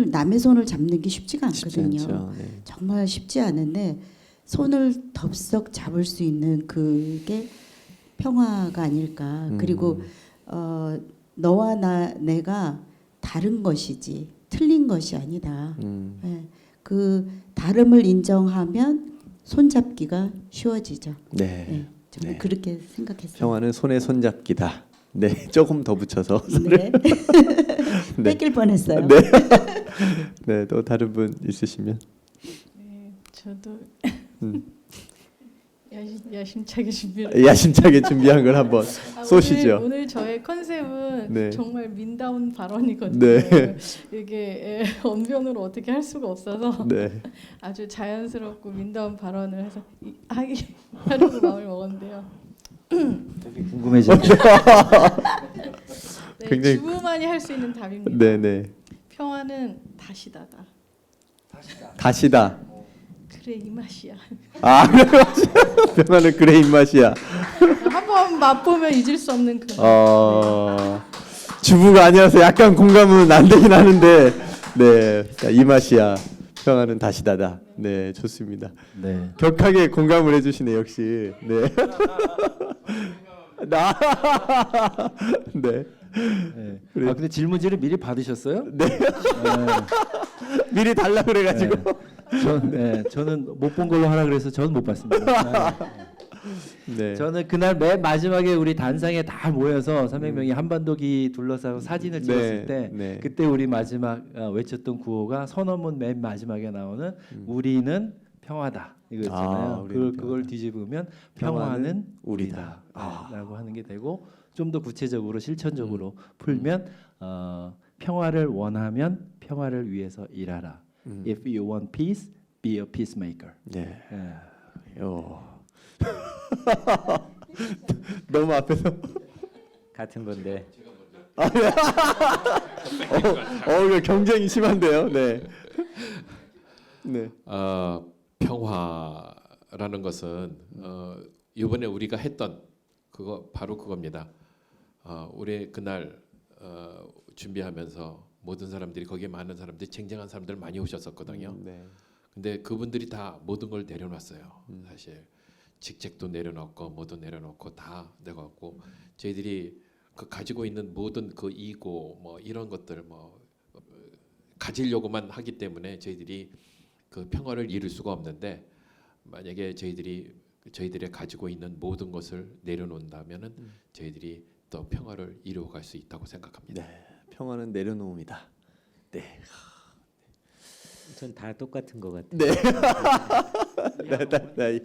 남의 손을 잡는 게 쉽지가 쉽지 않거든요. 않죠. 네. 정말 쉽지 않은데 손을 덥석 잡을 수 있는 그게 평화가 아닐까. 그리고 너와 내가 다른 것이지 틀린 것이 아니다. 네. 그 다름을 인정하면 손잡기가 쉬워지죠. 네. 네. 저는 네. 그렇게 생각했어요. 평화는 손에 손잡기다. 네, 조금 더 붙여서. 네. 네. 뺏길 뻔했어요. 네. 네, 또 다른 분 있으시면. 네, 저도 음. 야심차게 준비를. 야심차게 준비한 걸 한번 쏘시죠. 오늘 저의 컨셉은 네. 정말 민다운 발언이거든요. 네. 이게 언변으로 어떻게 할 수가 없어서 네. 아주 자연스럽고 민다운 발언을 해서 하려고 마음을 먹었는데요. 되게 궁금해져. 네, 굉장히- 주부만이 할 수 있는 답입니다. 네, 네. 평화는 다시다다. 다시다. 그래 이 맛이야. 평화는 그래 입맛이야. 한번 맛보면 잊을 수 없는 그. 주부가 아니라서 약간 공감은 안 되긴 하는데, 네, 자, 이 맛이야. 평화는 다시다다. 네, 좋습니다. 네. 격하게 공감을 해주시네 역시. 네. 네. 네. 그래요. 근데 질문지를 미리 받으셨어요? 네. 미리 달라 그래가지고. 저는 못 본 걸로 하라 그래서 저는 못 봤습니다. 네. 저는 그날 맨 마지막에 우리 단상에 다 모여서 300명이 한반도기 둘러싸고 사진을 찍었을 때 네. 그때 우리 마지막 외쳤던 구호가 선언문 맨 마지막에 나오는 우리는 평화다 이거였잖아요. 우리는 그걸 뒤집으면 평화는 우리다 라고 하는 게 되고 좀 더 구체적으로 실천적으로 풀면 평화를 원하면 평화를 위해서 일하라. If you want peace, be a peacemaker. 네. 예. 너무 앞에서. 같은 건데 이거 경쟁이 심한데요. 네. 네. 평화라는 것은 이번에 우리가 했던 그거 바로 그겁니다. 우리 그날 준비하면서 모든 사람들이 거기에 많은 사람들이 쟁쟁한 사람들 많이 오셨었거든요. 네. 근데 그분들이 다 모든 걸 내려놨어요. 사실 직책도 내려놓고 뭐도 내려놓고 다 내갖고 저희들이 그 가지고 있는 모든 그 이고 뭐 이런 것들 뭐 가지려고만 하기 때문에 저희들이 그 평화를 이룰 수가 없는데 만약에 저희들의 가지고 있는 모든 것을 내려놓는다면은 저희들이 또 평화를 이루어갈 수 있다고 생각합니다. 네. 평화는 내려놓음이다. 네. 전 다 똑같은 것 같아요. 네. 네.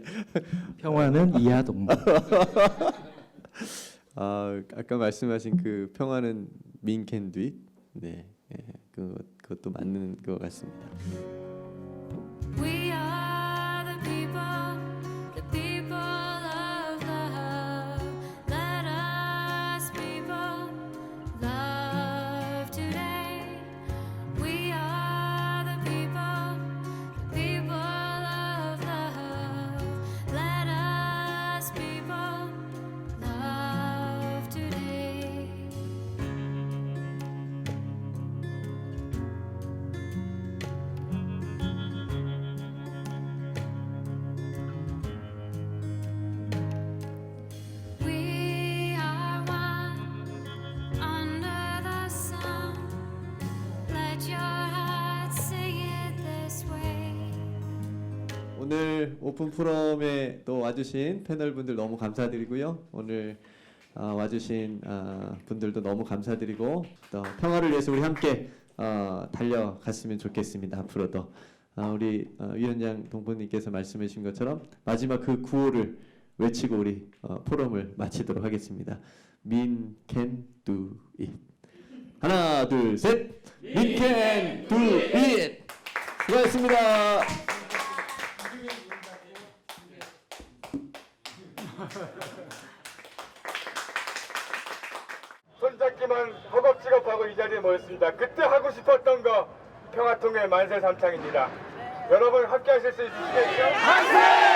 평화는 이하 동반. 아까 말씀하신 그 평화는 mean can do it. 네. 그것도 맞는 것 같습니다. We are the people of love. Let us people love today. We are the people of love. Let us people love today. let your heart sing it this way. 오늘 오픈 포럼에 또 와주신 패널 분들 너무 감사드리고요. 오늘 와주신 분들도 너무 감사드리고 또 평화를 위해서 우리 함께 달려갔으면 좋겠습니다. 앞으로도 우리 위원장 동포님께서 말씀해 주신 것처럼 마지막 그 구호를 외치고 우리 포럼을 마치도록 하겠습니다. Min can do it. 하나 둘 셋. Min can do it. 수고하셨습니다. 손잡기만 허겁지겁하고 이 자리에 모였습니다. 그때 하고 싶었던 거 평화통일 만세 삼창입니다. 여러분 함께 하실 수 있으시겠죠? 만세!